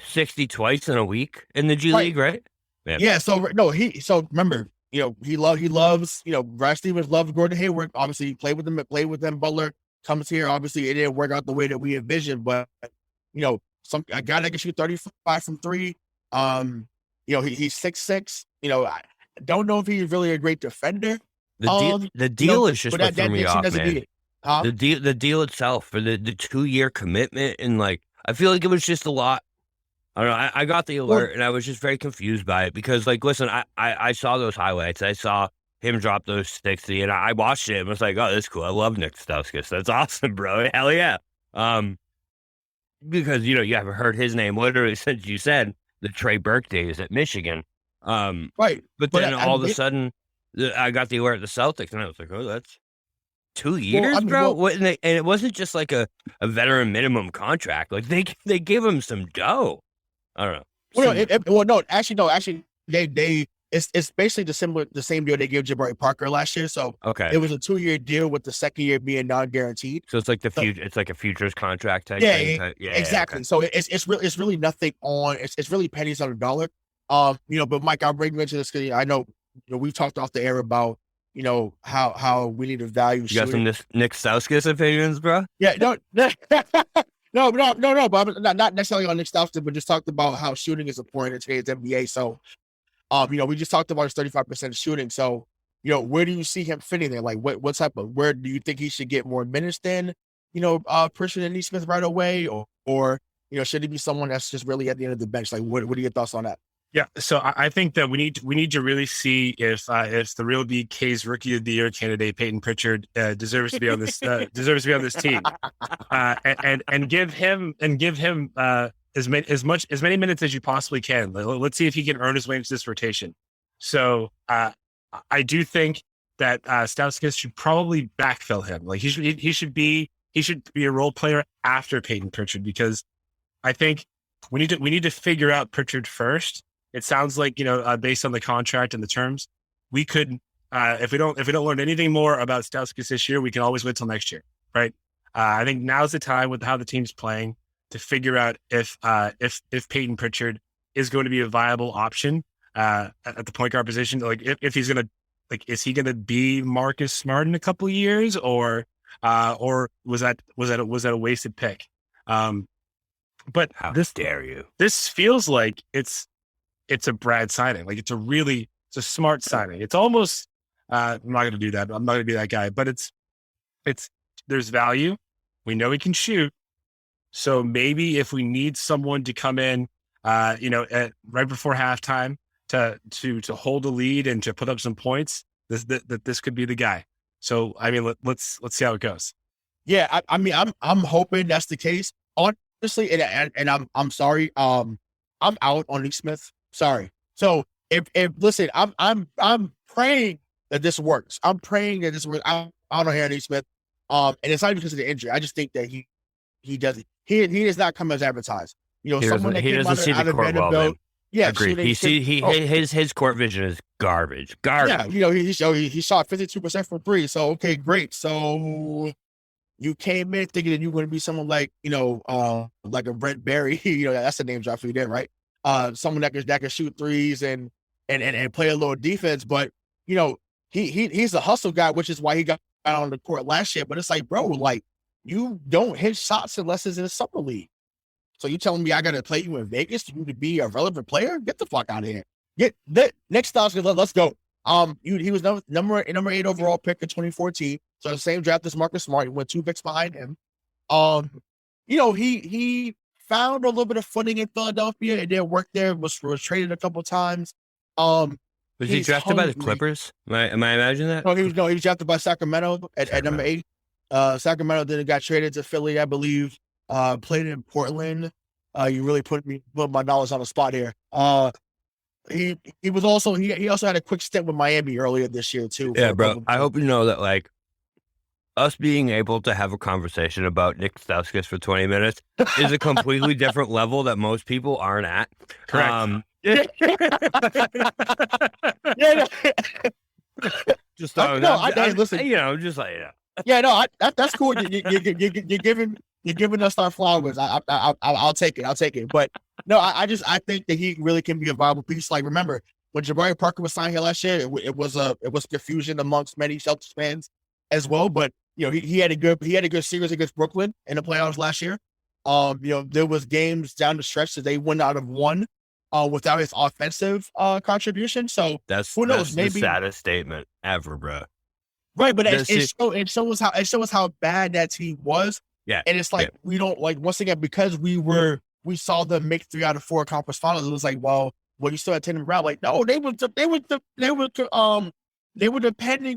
Speaker 5: twice in a week in the G League, right?
Speaker 4: Yeah. So remember, he loves, Brad Stevens loves Gordon Hayward. Obviously, he played with them. Butler comes here. Obviously, it didn't work out the way that we envisioned, but a guy that can shoot 35 from 3. He's 6'6". I don't know if he's really a great defender.
Speaker 5: The deal is just what threw me off, man. The deal itself for the 2-year commitment, and I feel like it was just a lot. I don't know. I got the alert and I was just very confused by it, because listen, I saw those highlights. I saw him drop those 60 and I watched it and was like, oh, that's cool. I love Nick Stauskas. That's awesome, bro. Hell yeah. Because, you haven't heard his name literally since you said the Trey Burke days at Michigan.
Speaker 4: Right.
Speaker 5: But then all of a sudden I got the alert at the Celtics and I was like, oh, that's 2 years, bro. And it wasn't just like a veteran minimum contract. They gave him some dough. I don't know. Actually, it's basically the same deal they gave Jabari Parker last year. So okay,
Speaker 4: it was a 2-year deal with the second year being non-guaranteed.
Speaker 5: So it's like it's like a futures contract type thing.
Speaker 4: Yeah, exactly. Okay. So it's really nothing on. It's really pennies on a dollar. But Mike, I'll bring you into this because I know we've talked off the air about how we need to value.
Speaker 5: You got some Nick Stauskas opinions, bro?
Speaker 4: Yeah, no. No, but not necessarily on Nick Stauskas, but just talked about how shooting is important in today's NBA. So, we just talked about his 35% shooting. So, where do you see him fitting there? Like, what type of, where do you think he should get more minutes than, Pritchard and Nesmith right away? Or should he be someone that's just really at the end of the bench? Like, what are your thoughts on that?
Speaker 6: Yeah, so I think that we need to really see if the real BK's Rookie of the Year candidate Peyton Pritchard deserves to be on this team, and give him as many minutes as you possibly can. Let's see if he can earn his way into this rotation. So I do think that Stauskas should probably backfill him. Like he should be a role player after Peyton Pritchard, because I think we need to figure out Pritchard first. it sounds like, based on the contract and the terms, we could, if we don't learn anything more about Stauskas this year, we can always wait till next year, right? I think now's the time with how the team's playing to figure out if Peyton Pritchard is going to be a viable option at the point guard position. Like if he's going to, like, is he going to be Marcus Smart in a couple of years, or was that a wasted pick? But
Speaker 5: how dare you?
Speaker 6: This feels like it's a Brad signing. Like it's a smart signing. It's almost, I'm not going to do that. I'm not going to be that guy, but there's value. We know he can shoot. So maybe if we need someone to come in, right before halftime to hold a lead and to put up some points, this could be the guy. So, I mean, let's see how it goes.
Speaker 4: Yeah. I'm hoping that's the case. Honestly, and I'm sorry. I'm out on Lee Smith. Sorry. So if listen, I'm praying that this works. I'm praying that this works. I'm out on Lee Smith. And it's not because of the injury. I just think that he doesn't. He does not come as advertised. Someone that came
Speaker 5: see the court well, man.
Speaker 4: Yeah,
Speaker 5: agreed. His court vision is garbage.
Speaker 4: Yeah, he shot 52% from three. So okay, great. So you came in thinking that you were going to be someone like like a Brent Berry. That's the name drop for you there, right? Someone that can shoot threes and play a little defense. But he's a hustle guy, which is why he got out on the court last year. But it's like, bro, like, you don't hit shots unless it's in a summer league. So you telling me I got to play you in Vegas for you to be a relevant player? Get the fuck out of here. Get the next stop. Let's go. He was number 8 overall pick in 2014. So the same draft as Marcus Smart. He went 2 picks behind him. He found a little bit of footing in Philadelphia and then worked there. Was traded a couple times.
Speaker 5: Was he drafted by the Clippers? Am I imagining that?
Speaker 4: No, he was drafted by Sacramento at number 8. Sacramento then got traded to Philly, I believe. Played in Portland. You really put my knowledge on the spot here. He also had a quick stint with Miami earlier this year too.
Speaker 5: Yeah, bro. I hope you know that, like, us being able to have a conversation about Nick Stauskas for 20 minutes is a completely different level that most people aren't at.
Speaker 6: Correct.
Speaker 5: Just
Speaker 4: listen.
Speaker 5: Just like
Speaker 4: Yeah, no, that's cool. You're giving us our flowers. I'll take it. But no, I think that he really can be a viable piece. Like, remember when Jabari Parker was signed here last year, it was confusion amongst many Celtics fans as well. But he had a good series against Brooklyn in the playoffs last year. There was games down the stretch that they wouldn't out of one without his offensive contribution. So who knows?
Speaker 5: Maybe the saddest statement ever, bro.
Speaker 4: Right, but it shows how bad that team was.
Speaker 5: Yeah,
Speaker 4: and it's like we don't, like, once again, because we saw them make 3 out of 4 conference finals. It was like, well, you still had Tatum Brown. Like, no, they were depending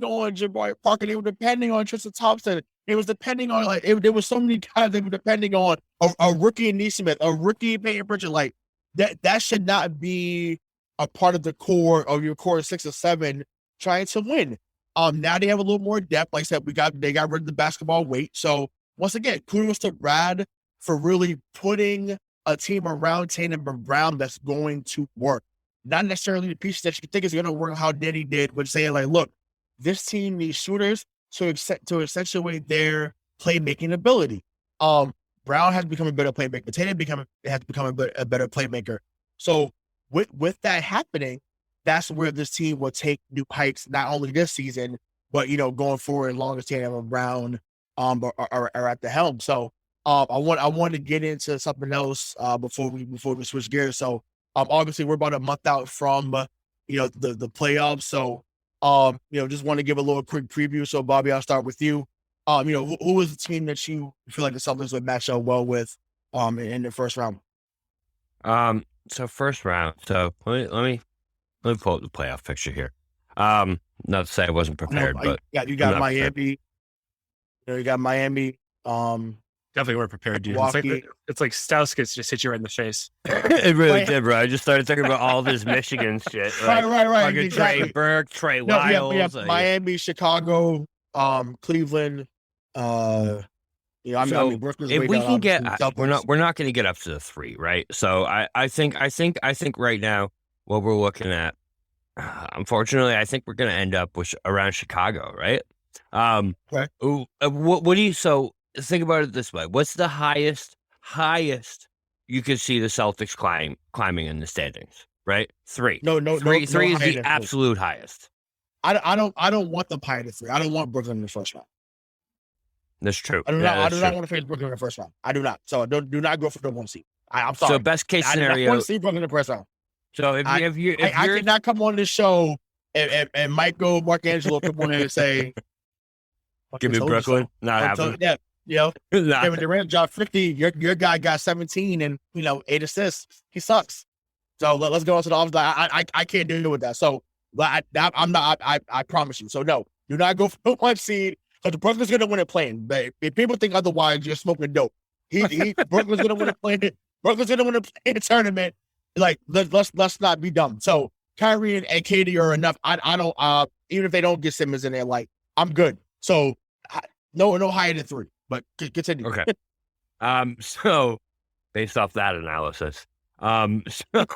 Speaker 4: on Jabari Parker. They were depending on Tristan Thompson. It was depending on, there were so many guys they were depending on. A rookie Nesmith, a rookie Peyton Pritchard. Like that should not be a part of the core of your core 6 or 7 trying to win. Now they have a little more depth. Like I said, they got rid of the basketball weight. So once again, kudos to Brad for really putting a team around Tatum and Brown that's going to work. Not necessarily the pieces that you think is going to work how Denny did, but saying, like, look, this team needs shooters to accentuate their playmaking ability. Brown has become a better playmaker. Tatum has become a better playmaker. So with that happening, that's where this team will take new heights, not only this season, but going forward, as long as Tatum and Brown are at the helm. So I want to get into something else before we switch gears. So obviously we're about a month out from the playoffs. So just want to give a little quick preview. So Bobby, I'll start with you. Who is the team that you feel like the Celtics would match up well with in the first round?
Speaker 5: So first round. So let me pull up the playoff picture here. Not to say I wasn't prepared, but
Speaker 4: you got Miami. You got Miami.
Speaker 6: Definitely weren't prepared, dude. It's like Stauskas just hit you right in the face.
Speaker 5: It really did, bro. I just started talking about all this Michigan shit. Like,
Speaker 4: right.
Speaker 5: Exactly. Trey Burke, Trey Lyles.
Speaker 4: Miami, Chicago, Cleveland. If
Speaker 5: we can get, we're not going to get up to the 3, right? So I think right now what we're looking at, unfortunately, I think we're going to end up with around Chicago, right?
Speaker 4: Right.
Speaker 5: What do you, so think about it this way. What's the highest you could see the Celtics climbing in the standings, right? Three.
Speaker 4: No,
Speaker 5: Three is
Speaker 4: higher
Speaker 5: the
Speaker 4: than
Speaker 5: absolute highest.
Speaker 4: I don't want them higher than 3. I don't want Brooklyn in the first round.
Speaker 5: That's true.
Speaker 4: I do not want to face Brooklyn in the first round. I do not. So do not go for the 1 seed. I'm sorry.
Speaker 5: So best case scenario.
Speaker 4: I do not want to see Brooklyn in the first round.
Speaker 5: So if
Speaker 4: I cannot come on this show and Michael Marcangelo come on here and say,
Speaker 5: give me Brooklyn. Not happening.
Speaker 4: Yeah, you know,
Speaker 5: Nah.
Speaker 4: Kevin Durant dropped 50. Your guy got 17 and 8 assists. He sucks. So let's go on to the offense. I can't deal with that. So I'm not. I promise you. So no, do not go for the 1 seed because Brooklyn's gonna win it playing. But if people think otherwise, you're smoking dope. Brooklyn's gonna win it playing. Brooklyn's gonna win it playing tournament. Like let's not be dumb. So Kyrie and KD are enough. I don't. Even if they don't get Simmons in there, like I'm good. So no higher than 3. But continue.
Speaker 5: Okay. So based off that analysis, so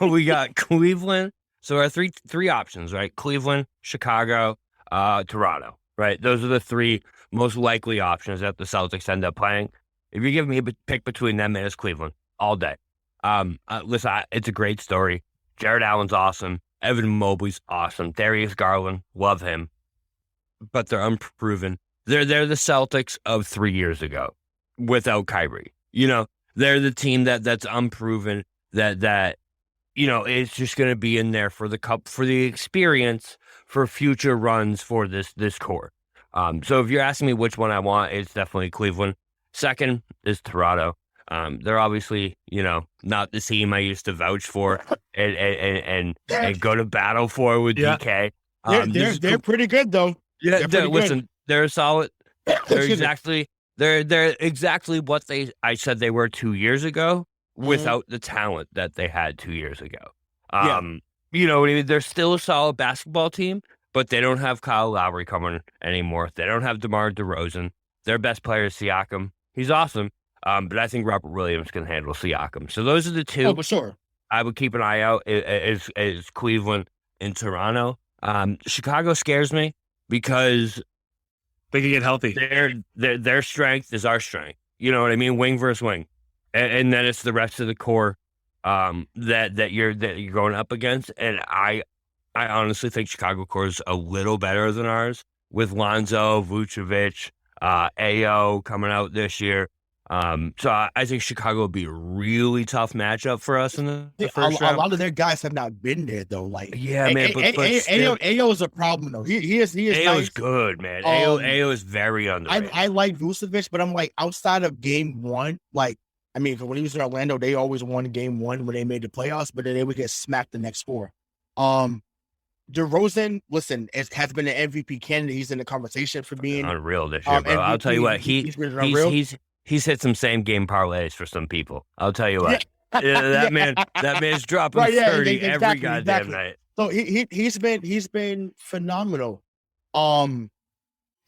Speaker 5: we got Cleveland. So our three options, right? Cleveland, Chicago, Toronto, right? Those are the 3 most likely options that the Celtics end up playing. If you give me a pick between them, it's Cleveland all day. Listen, it's a great story. Jared Allen's awesome. Evan Mobley's awesome. Darius Garland, love him. But they're unproven. They're the Celtics of 3 years ago without Kyrie. They're the team that's unproven that it's just going to be in there for the cup, for the experience, for future runs for this core. So if you're asking me which one I want, it's definitely Cleveland. Second is Toronto. They're obviously, not the team I used to vouch for and go to battle for with DK.
Speaker 4: They're pretty good though.
Speaker 5: Yeah, listen,
Speaker 4: good.
Speaker 5: they're solid. They're exactly what I said they were 2 years ago without the talent that they had 2 years ago. You know what I mean? They're still a solid basketball team, but they don't have Kyle Lowry coming anymore. They don't have DeMar DeRozan. Their best player is Siakam. He's awesome. But I think Robert Williams can handle Siakam. So those are the 2.
Speaker 4: Oh, for sure.
Speaker 5: I would keep an eye out is Cleveland and Toronto. Chicago scares me because
Speaker 6: they can get healthy.
Speaker 5: Their strength is our strength. You know what I mean? Wing versus wing. And then it's the rest of the core that you're going up against. And I honestly think Chicago core is a little better than ours with Lonzo, Vucevic, AO coming out this year. So I think Chicago will be a really tough matchup for us in the first round.
Speaker 4: A lot of their guys have not been there though. Like,
Speaker 5: yeah, man. But
Speaker 4: AO is a problem though. He is. AO
Speaker 5: nice.
Speaker 4: Is
Speaker 5: good, man. AO is very underrated.
Speaker 4: I like Vucevic, but I'm like outside of game 1, like. I mean, when he was in Orlando, they always won game 1 when they made the playoffs, but then they would get smacked the next 4. DeRozan, listen, has been an MVP candidate. He's in the conversation for being
Speaker 5: unreal this year, bro. MVP, I'll tell you what, he's hit some same game parlays for some people. I'll tell you what, that man's dropping 30 every goddamn night.
Speaker 4: So he's been phenomenal. And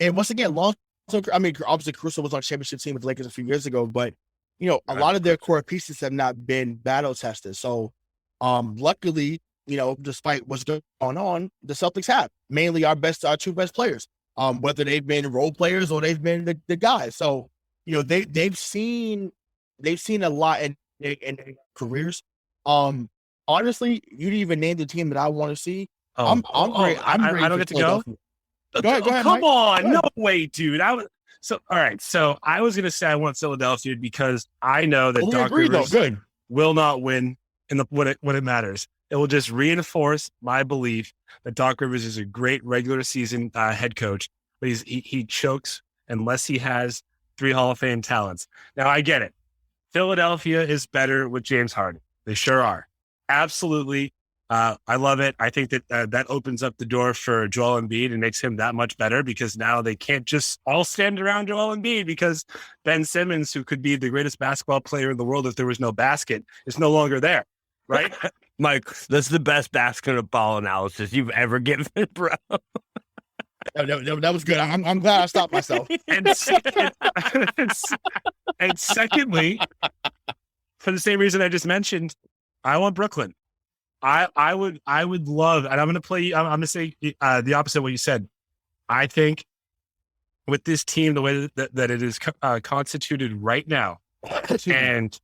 Speaker 4: once again, obviously Caruso was on championship team with the Lakers a few years ago, but a lot of their core pieces have not been battle tested. So, luckily, despite what's going on, the Celtics have mainly our 2 best players, whether they've been role players or they've been the guys. So, they've seen a lot in their careers. Honestly, you didn't even name the team that I want to see.
Speaker 6: I don't get to go.
Speaker 4: Go ahead,
Speaker 6: come
Speaker 4: Mike.
Speaker 6: on, no way, dude. All right. So I was gonna say I want Philadelphia because I know that Doc Rivers will not win when it matters. It will just reinforce my belief that Doc Rivers is a great regular season head coach, but he chokes unless he has 3 Hall of Fame talents. Now I get it. Philadelphia is better with James Harden. They sure are. Absolutely. I love it. I think that that opens up the door for Joel Embiid and makes him that much better because now they can't just all stand around Joel Embiid because Ben Simmons, who could be the greatest basketball player in the world if there was no basket, is no longer there, right?
Speaker 5: Mike, that's the best basketball analysis you've ever given, bro.
Speaker 4: That was good. I'm glad I stopped myself.
Speaker 6: And secondly, for the same reason I just mentioned, I want Brooklyn. I would love, and I'm going to play. I'm going to say the opposite of what you said. I think with this team, the way that it is constituted right now, and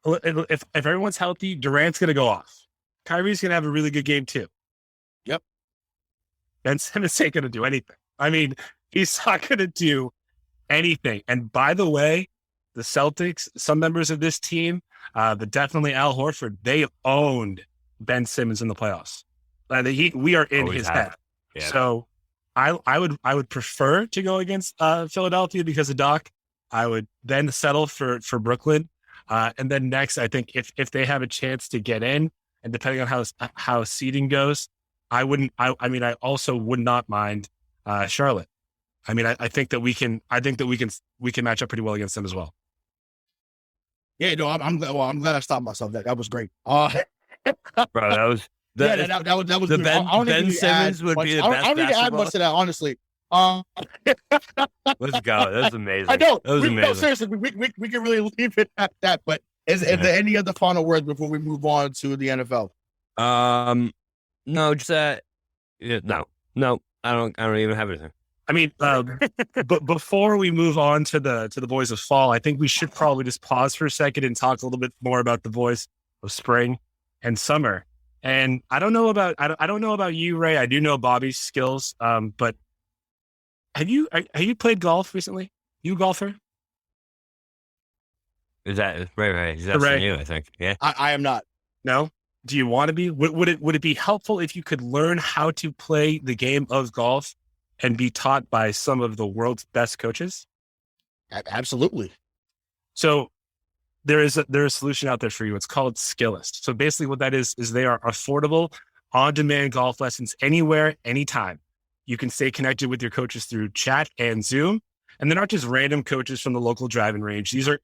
Speaker 6: if everyone's healthy, Durant's going to go off. Kyrie's going to have a really good game too.
Speaker 4: Yep.
Speaker 6: Ben Simmons ain't going to do anything. I mean, he's not going to do anything. And by the way, the Celtics, some members of this team, but definitely Al Horford, they owned Ben Simmons in the playoffs. We are in his head. Yeah. So I would prefer to go against Philadelphia because of Doc. I would then settle for Brooklyn. And then next, I think if they have a chance to get in, and depending on how seeding goes, I also would not mind Charlotte. I mean, I think that we can match up pretty well against them as well.
Speaker 4: Yeah, no, I'm glad I stopped myself. That was great.
Speaker 5: Bro, that was
Speaker 4: that was
Speaker 5: the
Speaker 4: good.
Speaker 5: Ben Simmons would be the best.
Speaker 4: I don't need to add much to that, honestly.
Speaker 5: Let's go. That was amazing.
Speaker 4: I know.
Speaker 5: That was amazing.
Speaker 4: No, seriously, we can really leave it at that. But is there any other final words before we move on to the NFL?
Speaker 5: No, just that. No, I don't even have anything.
Speaker 6: I mean, but before we move on to the boys of fall, I think we should probably just pause for a second and talk a little bit more about the boys of spring and summer. And I don't know about you, Ray. I do know Bobby's skills, but have you played golf recently? You a golfer?
Speaker 5: Is that Ray? Is that you? I think. Yeah.
Speaker 4: I am not.
Speaker 6: No. Do you want to be? Would it be helpful if you could learn how to play the game of golf and be taught by some of the world's best coaches?
Speaker 4: Absolutely.
Speaker 6: So there's a solution out there for you. It's called Skillest. So basically what that is they are affordable, on-demand golf lessons anywhere, anytime. You can stay connected with your coaches through chat and Zoom. And they're not just random coaches from the local driving range. These are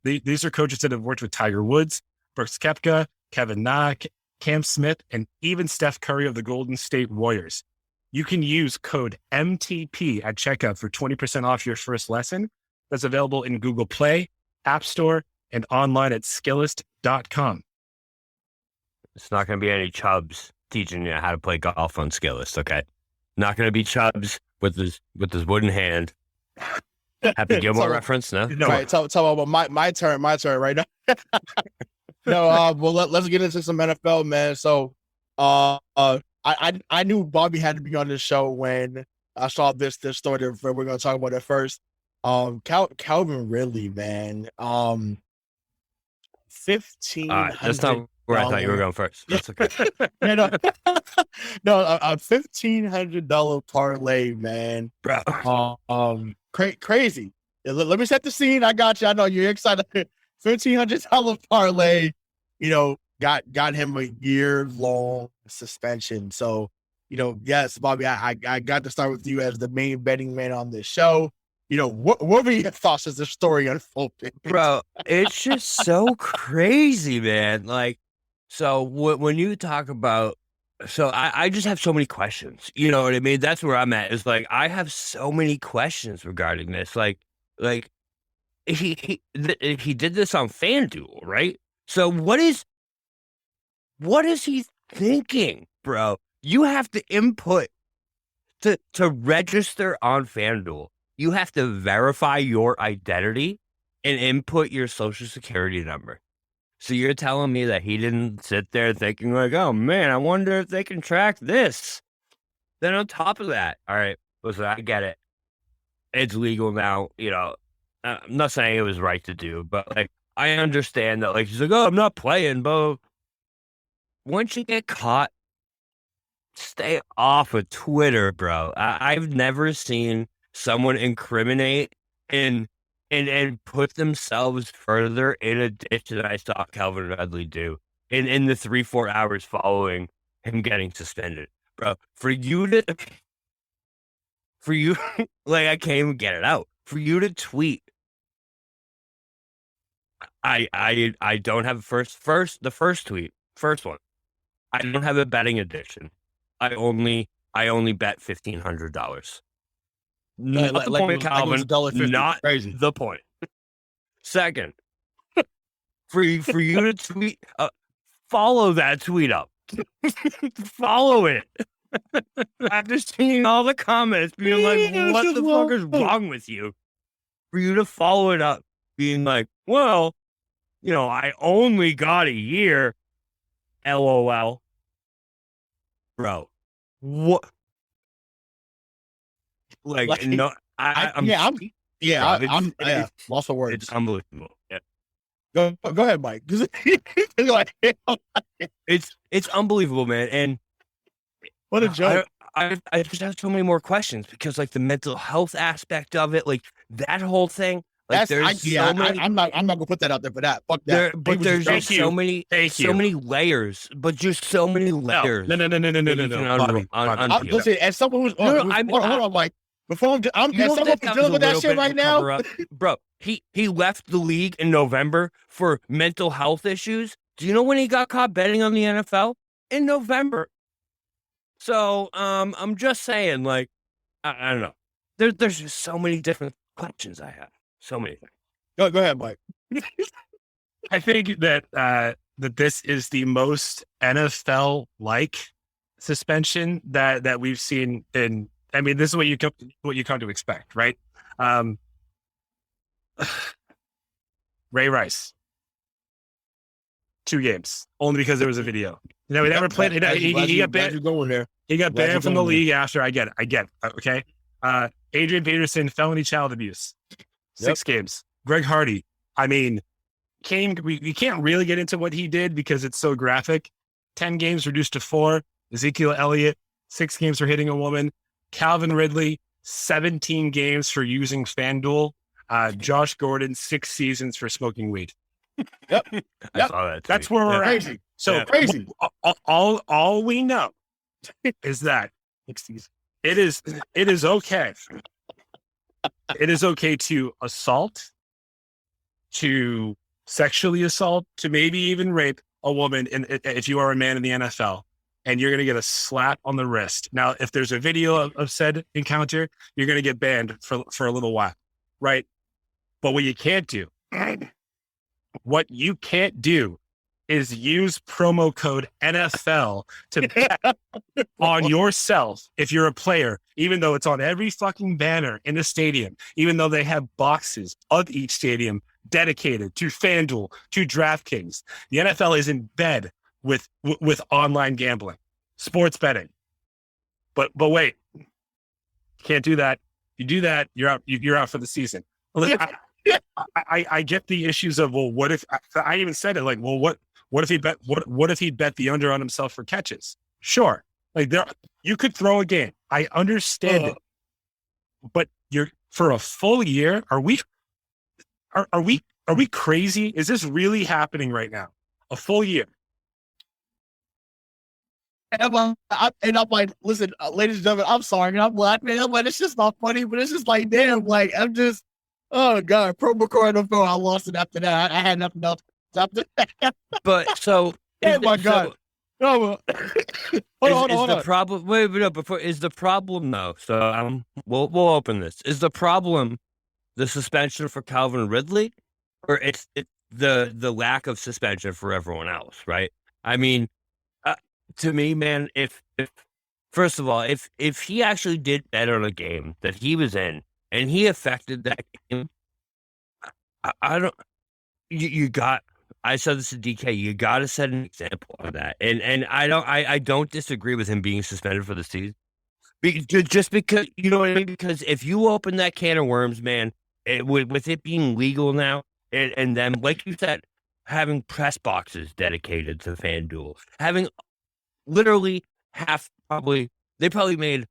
Speaker 6: coaches that have worked with Tiger Woods, Brooks Koepka, Kevin Na, Cam Smith, and even Steph Curry of the Golden State Warriors. You can use code MTP at checkout for 20% off your first lesson. That's available in Google Play, App Store, and online at Skillest.com.
Speaker 5: It's not going to be any chubs teaching you how to play golf on Skillest, okay? Not going to be chubs with his wooden hand. Happy Gilmore reference? No.
Speaker 4: Right. Tell about my turn right now. No. Well, let's get into some NFL, man. So, I knew Bobby had to be on this show when I saw this story that we're going to talk about it first. Calvin Ridley, man. 15.
Speaker 5: That's not where I thought you were going first. That's okay.
Speaker 4: No, a $1,500 parlay, man.
Speaker 5: Bro.
Speaker 4: Crazy. Let me set the scene. I got you. I know you're excited. $1,500 parlay, got him a year-long suspension. So, yes, Bobby, I got to start with you as the main betting man on this show. What were your thoughts as the story unfolded?
Speaker 5: Bro, it's just so crazy, man. Like, so when you talk about, so I just have so many questions. You know what I mean? That's where I'm at. Is like, I have so many questions regarding this. Like he did this on FanDuel, right? So what is he thinking, bro? You have to input to register on FanDuel. You have to verify your identity and input your social security number. So you're telling me that he didn't sit there thinking like, oh man, I wonder if they can track this. Then on top of that, all right, listen, I get it. It's legal now, I'm not saying it was right to do, but like, I understand that, like, he's like, oh, I'm not playing, but once you get caught, stay off of Twitter, bro. I've never seen someone incriminate and put themselves further in a ditch than I saw Calvin Ridley do in the 3-4 hours following him getting suspended, bro. For you, like, I can't even get it out. For you to tweet, I don't have the first tweet, first one. I don't have a betting addiction. I only bet $1,500. Not the point, Calvin. Not
Speaker 4: crazy.
Speaker 5: The point. Second, for you to tweet follow that tweet up. Follow it. After seeing all the comments being like, what the fuck is wrong with you? For you to follow it up being like, well, I only got a year. LOL. Bro, what? Like no, I'm
Speaker 4: lost for words.
Speaker 5: It's unbelievable. Yeah.
Speaker 4: Go ahead, Mike.
Speaker 5: It's unbelievable, man. And
Speaker 4: what a joke.
Speaker 5: I just have so many more questions because like the mental health aspect of it, like that whole thing. Like
Speaker 4: I'm not gonna put that out there for that. Fuck that.
Speaker 5: But there's just so many layers. But just so many layers.
Speaker 6: No.
Speaker 4: Listen, as someone who's hold on, Mike. Before I'm as someone who's dealing with that shit right now,
Speaker 5: bro. He left the league in November for mental health issues. Do you know when he got caught betting on the NFL? In November. So I'm just saying, like, I don't know. There's just so many different questions I have. So many things.
Speaker 4: Go ahead, Mike.
Speaker 6: I think that that this is the most NFL-like suspension that we've seen in. I mean, this is what you come to expect, right? Ray Rice, 2 games, only because there was a video. He never played. He got banned. He got banned from the league after. I get it. Okay. Adrian Peterson, felony child abuse. 6 games. Greg Hardy, I mean, we can't really get into what he did because it's so graphic. 10 games reduced to 4. Ezekiel Elliott, 6 games for hitting a woman. Calvin Ridley, 17 games for using FanDuel. Josh Gordon, 6 seasons for smoking weed.
Speaker 4: Yep.
Speaker 5: I saw that.
Speaker 6: That's where we're at.
Speaker 4: Crazy.
Speaker 6: So crazy. All we know is that it is okay. It is okay to assault, to sexually assault, to maybe even rape a woman if you are a man in the NFL, and you're going to get a slap on the wrist. Now, if there's a video of said encounter, you're going to get banned for a little while, right? But what you can't do is use promo code NFL to bet on yourself if you're a player, even though it's on every fucking banner in the stadium, even though they have boxes of each stadium dedicated to FanDuel, to DraftKings. The NFL is in bed with online gambling, sports betting. But wait, can't do that. You do that, you're out for the season. I get the issues of, well, what if I even said it like, well, what if he bet the under on himself for catches? Sure. Like you could throw a game. I understand it. But you're for a full year, are we crazy? Is this really happening right now? A full year.
Speaker 4: And I'm like, listen, ladies and gentlemen, I'm sorry. And I'm laughing. I'm like, it's just not funny, but it's just like, damn, like, I'm just, oh God, promo code NFL. I lost it after that. I had nothing else after that.
Speaker 5: But so,
Speaker 4: oh my God. No, hold on.
Speaker 5: The problem? Wait, no. Before is the problem though? So we'll open this. Is the problem the suspension for Calvin Ridley, or it's the lack of suspension for everyone else? Right? I mean, to me, man, if first of all, if he actually did bet on a game that he was in and he affected that game, I don't. You got. I said this to DK. You got to set an example of that, and I don't disagree with him being suspended for the season, just because you know what I mean. Because if you open that can of worms, man, with it being legal now, and then like you said, having press boxes dedicated to FanDuel, having literally they probably made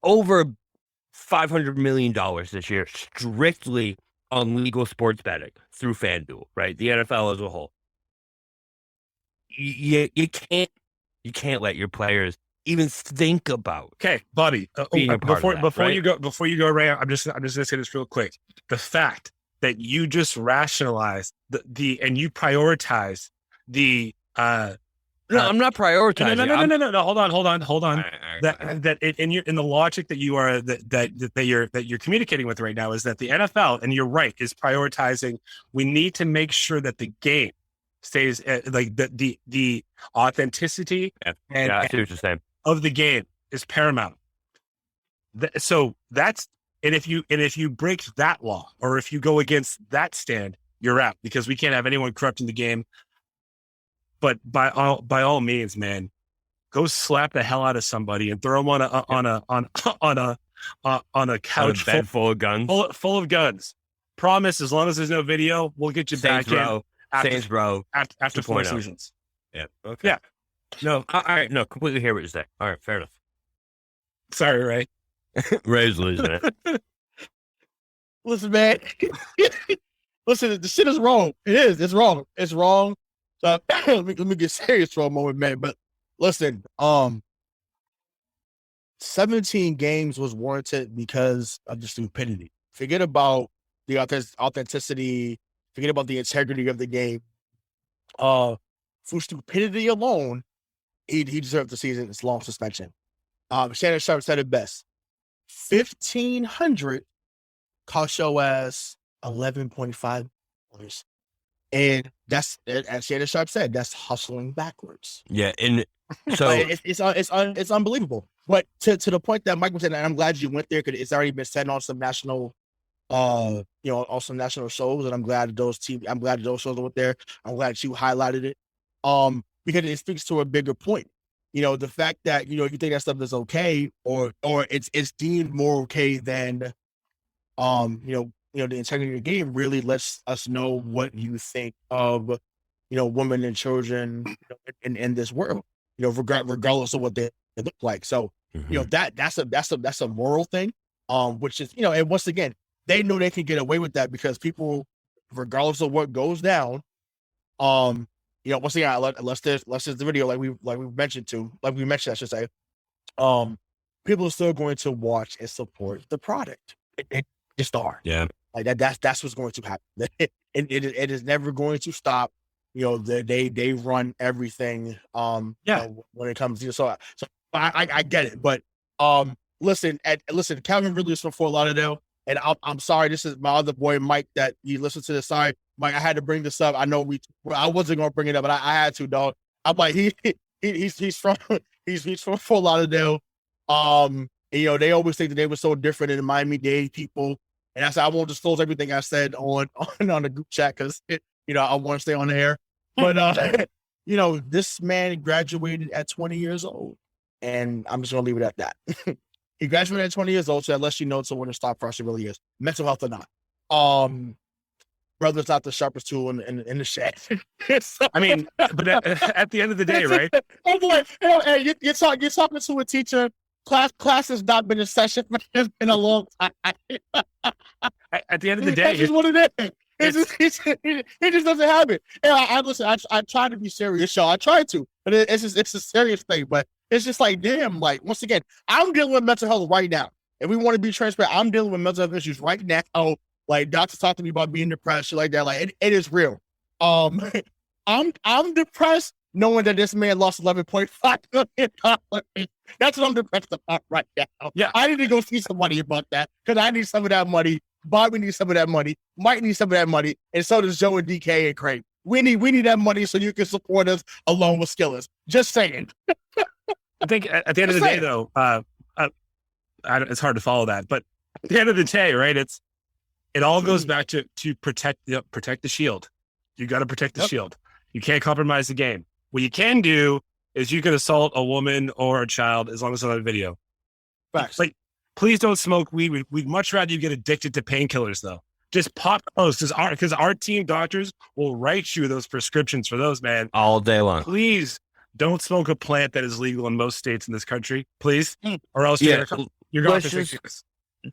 Speaker 5: over $500 million this year strictly on legal sports betting through FanDuel, right? The NFL as a whole. You can't let your players even think about.
Speaker 6: Okay, buddy. Before you go, Ray, I'm just gonna say this real quick. The fact that you just rationalize and you prioritize the
Speaker 5: No, I'm not prioritizing.
Speaker 6: No. Hold on. That in the logic that you are that you're communicating with right now is that the NFL, and you're right, is prioritizing. We need to make sure that the game stays like the authenticity
Speaker 5: I see what you're saying.
Speaker 6: of the game is paramount. So that's and if you break that law or if you go against that stand, you're out because we can't have anyone corrupting the game. But by all means, man, go slap the hell out of somebody and throw them on a couch
Speaker 5: bed full of guns.
Speaker 6: Full of guns. Promise, as long as there's no video, we'll get you
Speaker 5: Saints
Speaker 6: back
Speaker 5: Row.
Speaker 6: in
Speaker 5: Saints Row.
Speaker 6: after 4 seasons.
Speaker 5: Yeah. Okay.
Speaker 6: Yeah.
Speaker 5: No. All right. No. Completely hear what you're saying. All right. Fair enough.
Speaker 6: Sorry, Ray.
Speaker 5: Ray's losing it.
Speaker 4: Listen, man. Listen, the shit is wrong. It is. It's wrong. It's wrong. So let me get serious for a moment, man. But listen, 17 games was warranted because of the stupidity. Forget about the authenticity. Forget about the integrity of the game. For stupidity alone, he deserved the season. It's long suspension. Shannon Sharp said it best. 1,500 cost your ass $11.5. And that's, as Shannon Sharp said, that's hustling backwards.
Speaker 5: Yeah, and so
Speaker 4: it's unbelievable. But to the point that Mike was saying, and I'm glad you went there because it's already been said on some national, on some national shows, and I'm glad those shows went there. I'm glad you highlighted it, because it speaks to a bigger point. The fact that you think that stuff is okay, or it's deemed more okay than, the integrity of the game really lets us know what you think of, women and children in this world, regardless of what they look like. So, that's a moral thing, which is, and once again, they know they can get away with that because people, regardless of what goes down, once again, unless there's the video, like we mentioned, I should say, people are still going to watch and support the product. It just are.
Speaker 5: Yeah.
Speaker 4: Like that's what's going to happen. It is never going to stop. They run everything. When it comes to so I get it, but listen, Calvin Ridley is from Fort Lauderdale, and I'm sorry, this is my other boy Mike that you listen to this. Sorry, Mike, I had to bring this up. I know I wasn't gonna bring it up, but I had to, dog. I'm like he's from Fort Lauderdale. They always think that they were so different in the Miami-Dade people. And I said, I won't disclose everything I said on the group chat because, I want to stay on the air. But, this man graduated at 20 years old. And I'm just going to leave it at that. He graduated at 20 years old, so that lets you know to where the stock price really is. Mental health or not. Brother's not the sharpest tool in the shed.
Speaker 6: I mean, but at the end of the day, right?
Speaker 4: Oh boy, you're talking to a teacher. Class has not been in session for it's been a long time.
Speaker 6: At the end of the day,
Speaker 4: that's just what it is. It just doesn't happen. And listen. I try to be serious, y'all. I try to, but it's a serious thing. But it's just like, damn. Like once again, I'm dealing with mental health right now. If we want to be transparent, I'm dealing with mental health issues right now. Like doctors talk to me about being depressed, shit like that. Like it is real. I'm depressed knowing that this man lost $11.5 million. That's what I'm depressed about right now.
Speaker 6: Yeah.
Speaker 4: I need to go see somebody about that because I need some of that money. Bobby needs some of that money. Mike needs some of that money. And so does Joe and DK and Craig. We need that money so you can support us along with Skillers. Just saying.
Speaker 6: I think at the end of the day, though, it's hard to follow that. But at the end of the day, right, it all goes back to protect the shield. You got to protect the shield. You can't compromise the game. What you can do is you can assault a woman or a child as long as it's on video.
Speaker 4: Facts.
Speaker 6: Like, please don't smoke weed. We'd much rather you get addicted to painkillers, though. Just pop those because our team doctors will write you those prescriptions for those, man.
Speaker 5: All day long.
Speaker 6: Please don't smoke a plant that is legal in most states in this country, please, or else you're going to fix this.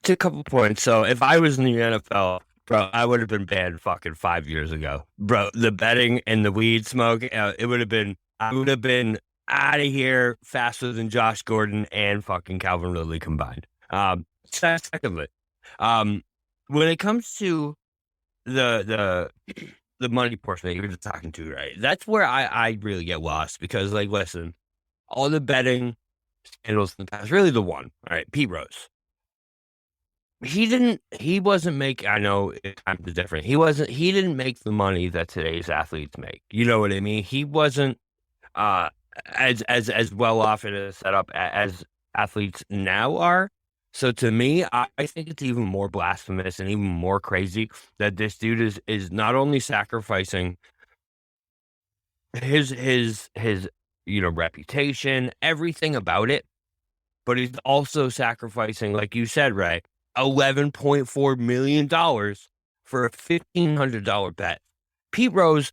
Speaker 5: To a couple points. So if I was in the NFL, bro, I would have been banned fucking 5 years ago. Bro, the betting and the weed smoke, I would have been out of here faster than Josh Gordon and fucking Calvin Ridley combined. Secondly, when it comes to the money portion that you were just talking to, right? That's where I really get lost because, like, listen, all the betting scandals in the past, really the one, all right, Pete Rose. he wasn't making, I know times are different. He didn't make the money that today's athletes make. You know what I mean? He wasn't as well off in a setup as athletes now are. So to me, I think it's even more blasphemous and even more crazy that this dude is not only sacrificing his reputation, everything about it, but he's also sacrificing, like you said, Ray, $11.4 million for a $1,500 bet. Pete Rose,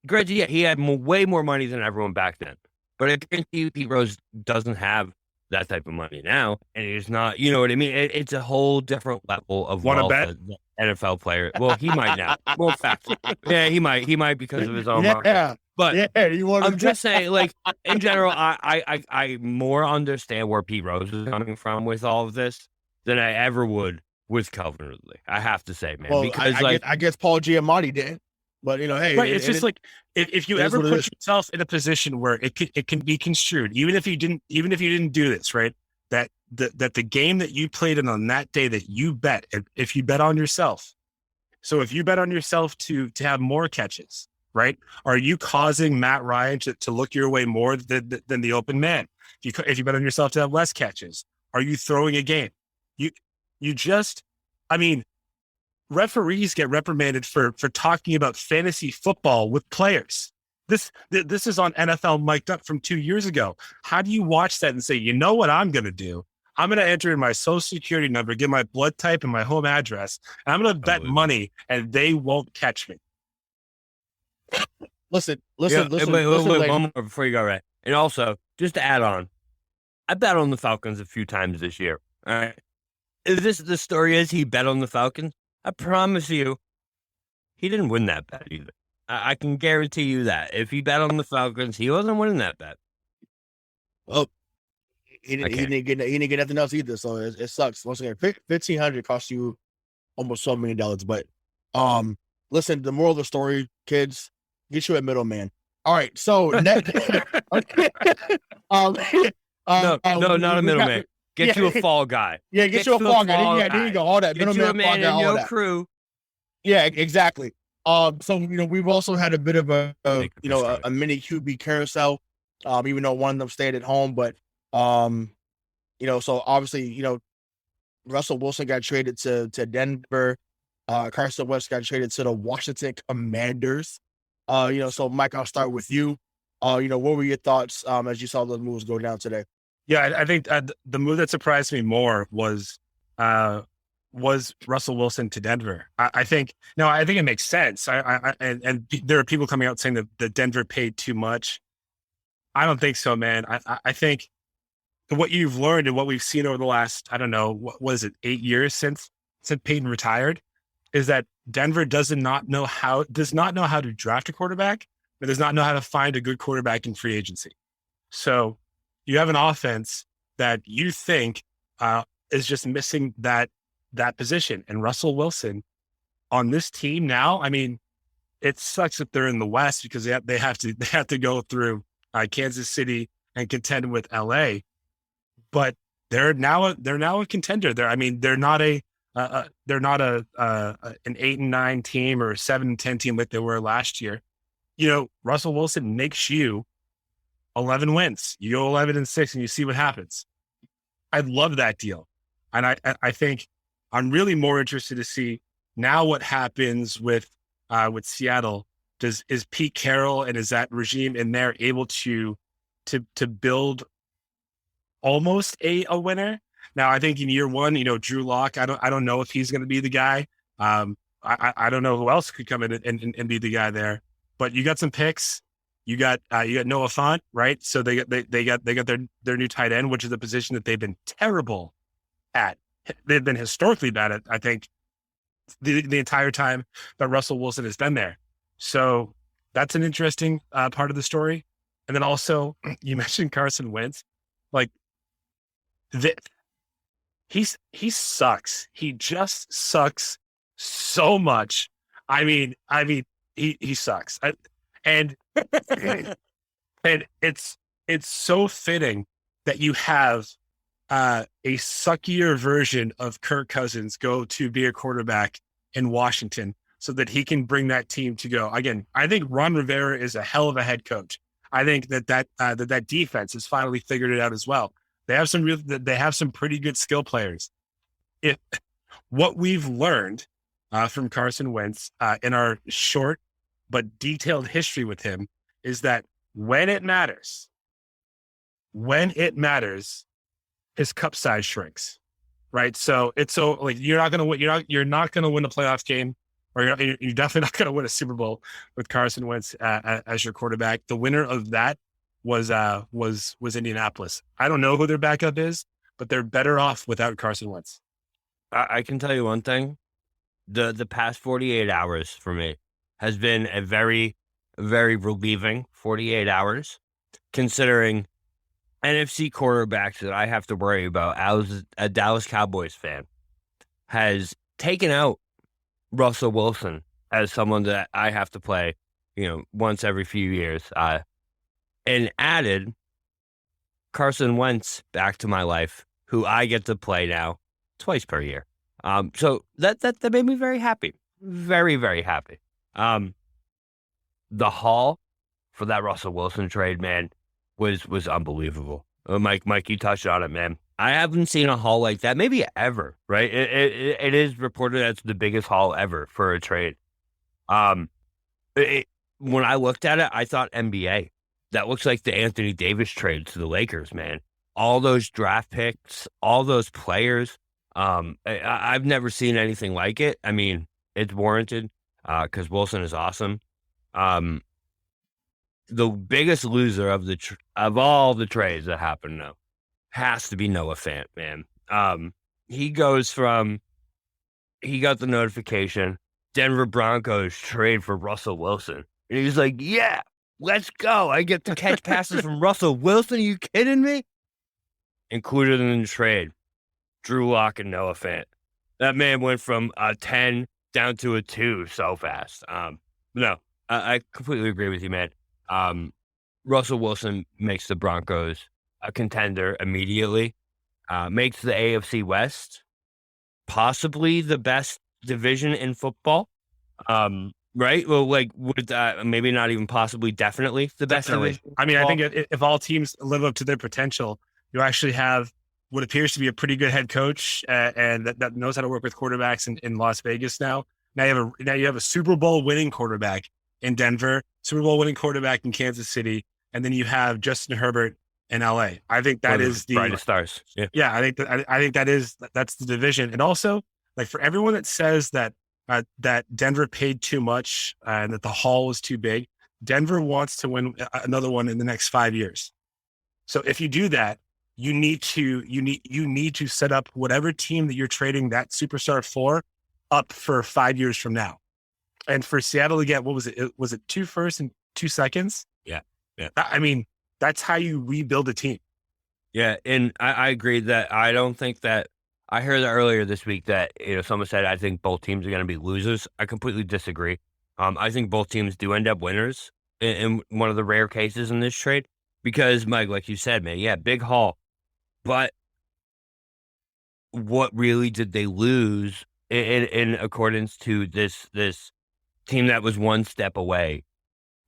Speaker 5: granted, yeah, he had way more money than everyone back then. But I guarantee you Pete Rose doesn't have that type of money now. And he's not, you know what I mean? It's a whole different level of
Speaker 6: Want to
Speaker 5: wealth
Speaker 6: bet?
Speaker 5: that the NFL player. Well, he might now. Well, fact. Yeah, he might because of his own market.
Speaker 4: Yeah.
Speaker 5: But
Speaker 4: Yeah, you want
Speaker 5: I'm just saying, like, in general, I more understand where Pete Rose is coming from with all of this than I ever would with Calvin Ridley. I have to say, man.
Speaker 4: Well,
Speaker 5: because
Speaker 4: I guess Paul Giamatti did. But, hey.
Speaker 6: Right, it's just like, if you ever put
Speaker 4: is.
Speaker 6: yourself in a position where it can be construed, even if you didn't do this, right? That the game that you played in on that day that you bet, if you bet on yourself. So if you bet on yourself to have more catches, right? Are you causing Matt Ryan to look your way more than the open man? If you bet on yourself to have less catches, are you throwing a game? You just, referees get reprimanded for talking about fantasy football with players. This is on NFL Mic'd Up from 2 years ago. How do you watch that and say, you know what I'm going to do? I'm going to enter in my social security number, get my blood type and my home address, and I'm going to bet money and they won't catch me.
Speaker 4: Listen.
Speaker 5: Wait, one more before you go, Ray. And also, just to add on, I bet on the Falcons a few times this year. All right. If the story is he bet on the Falcons, I promise you, he didn't win that bet either. I can guarantee you that. If he bet on the Falcons, he wasn't winning that bet.
Speaker 4: Well, he didn't get nothing else either, so it sucks. Once again, $1,500 cost you almost $12 million. But listen, the moral of the story, kids, get you a middleman. All right, so
Speaker 5: No, not a middleman. Get you a fall guy.
Speaker 4: Yeah, get you a fall guy. Yeah, there you go. All that
Speaker 5: get you a man in your crew.
Speaker 4: Yeah, exactly. So we've also had a bit of a mini QB carousel. Even though one of them stayed at home, but so obviously Russell Wilson got traded to Denver. Carson Wentz got traded to the Washington Commanders. So Mike, I'll start with you. What were your thoughts as you saw those moves go down today?
Speaker 6: Yeah, I think the move that surprised me more was Russell Wilson to Denver. I think it makes sense. And there are people coming out saying that Denver paid too much. I don't think so, man. I think what you've learned and what we've seen over the last, I don't know, what was it, 8 years since Peyton retired, is that Denver does not know how to draft a quarterback, but does not know how to find a good quarterback in free agency. So you have an offense that you think is just missing that position. And Russell Wilson on this team now, it sucks if they're in the West because they have to go through Kansas City and contend with LA, but they're now a contender. They're not an 8-9 team or a 7-10 team like they were last year. Russell Wilson makes you 11 wins. You go 11-6 and you see what happens. I love that deal. And I think I'm really more interested to see now what happens with Seattle. Is Pete Carroll and is that regime in there able to build almost a winner? Now, I think in year one, Drew Lock, I don't know if he's going to be the guy. I don't know who else could come in and be the guy there. But you got some picks. You got Noah Fant, right? So they got their new tight end, which is a position that they've been terrible at. They've been historically bad at, I think, the entire time that Russell Wilson has been there. So that's an interesting part of the story. And then also, you mentioned Carson Wentz. He sucks. He just sucks so much. He sucks. And it's so fitting that you have a suckier version of Kirk Cousins go to be a quarterback in Washington so that he can bring that team to go. Again, I think Ron Rivera is a hell of a head coach. I think that defense has finally figured it out as well. They have some pretty good skill players. If what we've learned from Carson Wentz in our short but detailed history with him is that when it matters, his cup size shrinks, right? So you're not going to win. You're not going to win a playoff game, or you're definitely not going to win a Super Bowl with Carson Wentz as your quarterback. The winner of that was Indianapolis. I don't know who their backup is, but they're better off without Carson Wentz.
Speaker 5: I can tell you one thing: the past 48 hours for me has been a very, very relieving 48 hours, considering NFC quarterbacks that I have to worry about. I was a Dallas Cowboys fan, has taken out Russell Wilson as someone that I have to play, once every few years, and added Carson Wentz back to my life, who I get to play now twice per year. So that made me very happy, very, very happy. The haul for that Russell Wilson trade, man, was unbelievable. Mike, you touched on it, man. I haven't seen a haul like that, maybe ever, right? It is reported as the biggest haul ever for a trade. When I looked at it, I thought NBA. That looks like the Anthony Davis trade to the Lakers, man. All those draft picks, all those players. I've never seen anything like it. I mean, it's warranted because Wilson is awesome. The biggest loser of all the trades that happened now has to be Noah Fant, man. He got the notification, Denver Broncos trade for Russell Wilson. And he's like, yeah, let's go. I get to catch passes from Russell Wilson. Are you kidding me? Included in the trade, Drew Lock and Noah Fant. That man went from a 10 down to a 2 so fast. No, I completely agree with you, man. Russell Wilson makes the Broncos a contender immediately, makes the AFC West possibly the best division in football. Right? Well, maybe not even possibly, definitely the best division.
Speaker 6: I mean, I think if all teams live up to their potential, you actually have what appears to be a pretty good head coach and that knows how to work with quarterbacks in Las Vegas now. Now you have a Super Bowl winning quarterback in Denver, Super Bowl winning quarterback in Kansas City, and then you have Justin Herbert in LA. I think that is the
Speaker 5: brightest stars.
Speaker 6: Yeah, I think that's the division. And also, like, for everyone that says that Denver paid too much and that the haul was too big, Denver wants to win another one in the next 5 years. So if you do that, you need to set up whatever team that you're trading that superstar for up for 5 years from now. And for Seattle to get, what was it? Was it 2 firsts and 2 seconds?
Speaker 5: Yeah.
Speaker 6: I mean, that's how you rebuild a team.
Speaker 5: Yeah, and I agree that I don't think that – I heard that earlier this week that someone said I think both teams are going to be losers. I completely disagree. I think both teams do end up winners in one of the rare cases in this trade because, Mike, like you said, man, yeah, big haul. But what really did they lose in accordance to this team that was one step away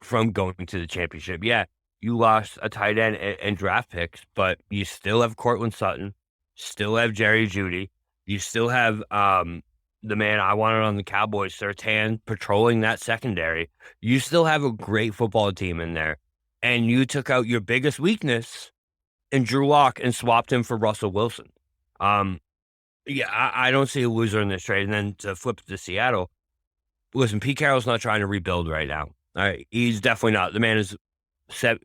Speaker 5: from going to the championship? Yeah, you lost a tight end and draft picks, but you still have Cortland Sutton, still have Jerry Jeudy, you still have the man I wanted on the Cowboys, Surtain, patrolling that secondary. You still have a great football team in there, and you took out your biggest weakness in Drew Lock and swapped him for Russell Wilson. Yeah, I don't see a loser in this trade. And then to flip to Seattle, listen, Pete Carroll's not trying to rebuild right now. All right, he's definitely not. The man is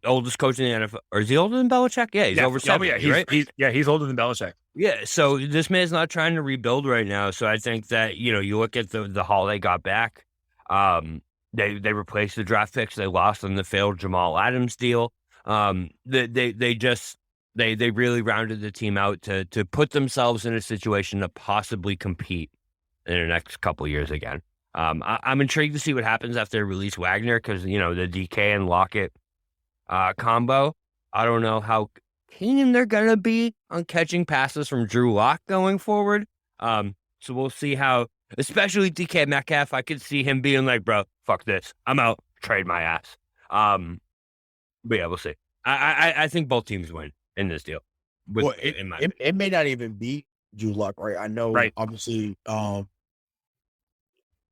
Speaker 5: oldest coach in the NFL. Or is he older than Belichick? Yeah, he's over 70, right?
Speaker 6: He's older than Belichick.
Speaker 5: Yeah, so this man's not trying to rebuild right now. So I think that, you look at the haul they got back. They replaced the draft picks they lost on the failed Jamal Adams deal. They really rounded the team out to put themselves in a situation to possibly compete in the next couple of years again. I'm intrigued to see what happens after they release Wagner because, the DK and Lockett combo. I don't know how keen they're going to be on catching passes from Drew Lock going forward. So we'll see how, especially DK Metcalf, I could see him being like, bro, fuck this. I'm out. Trade my ass. But yeah, we'll see. I think both teams win in this deal.
Speaker 4: It may not even be Drew Lock, right? I know, obviously,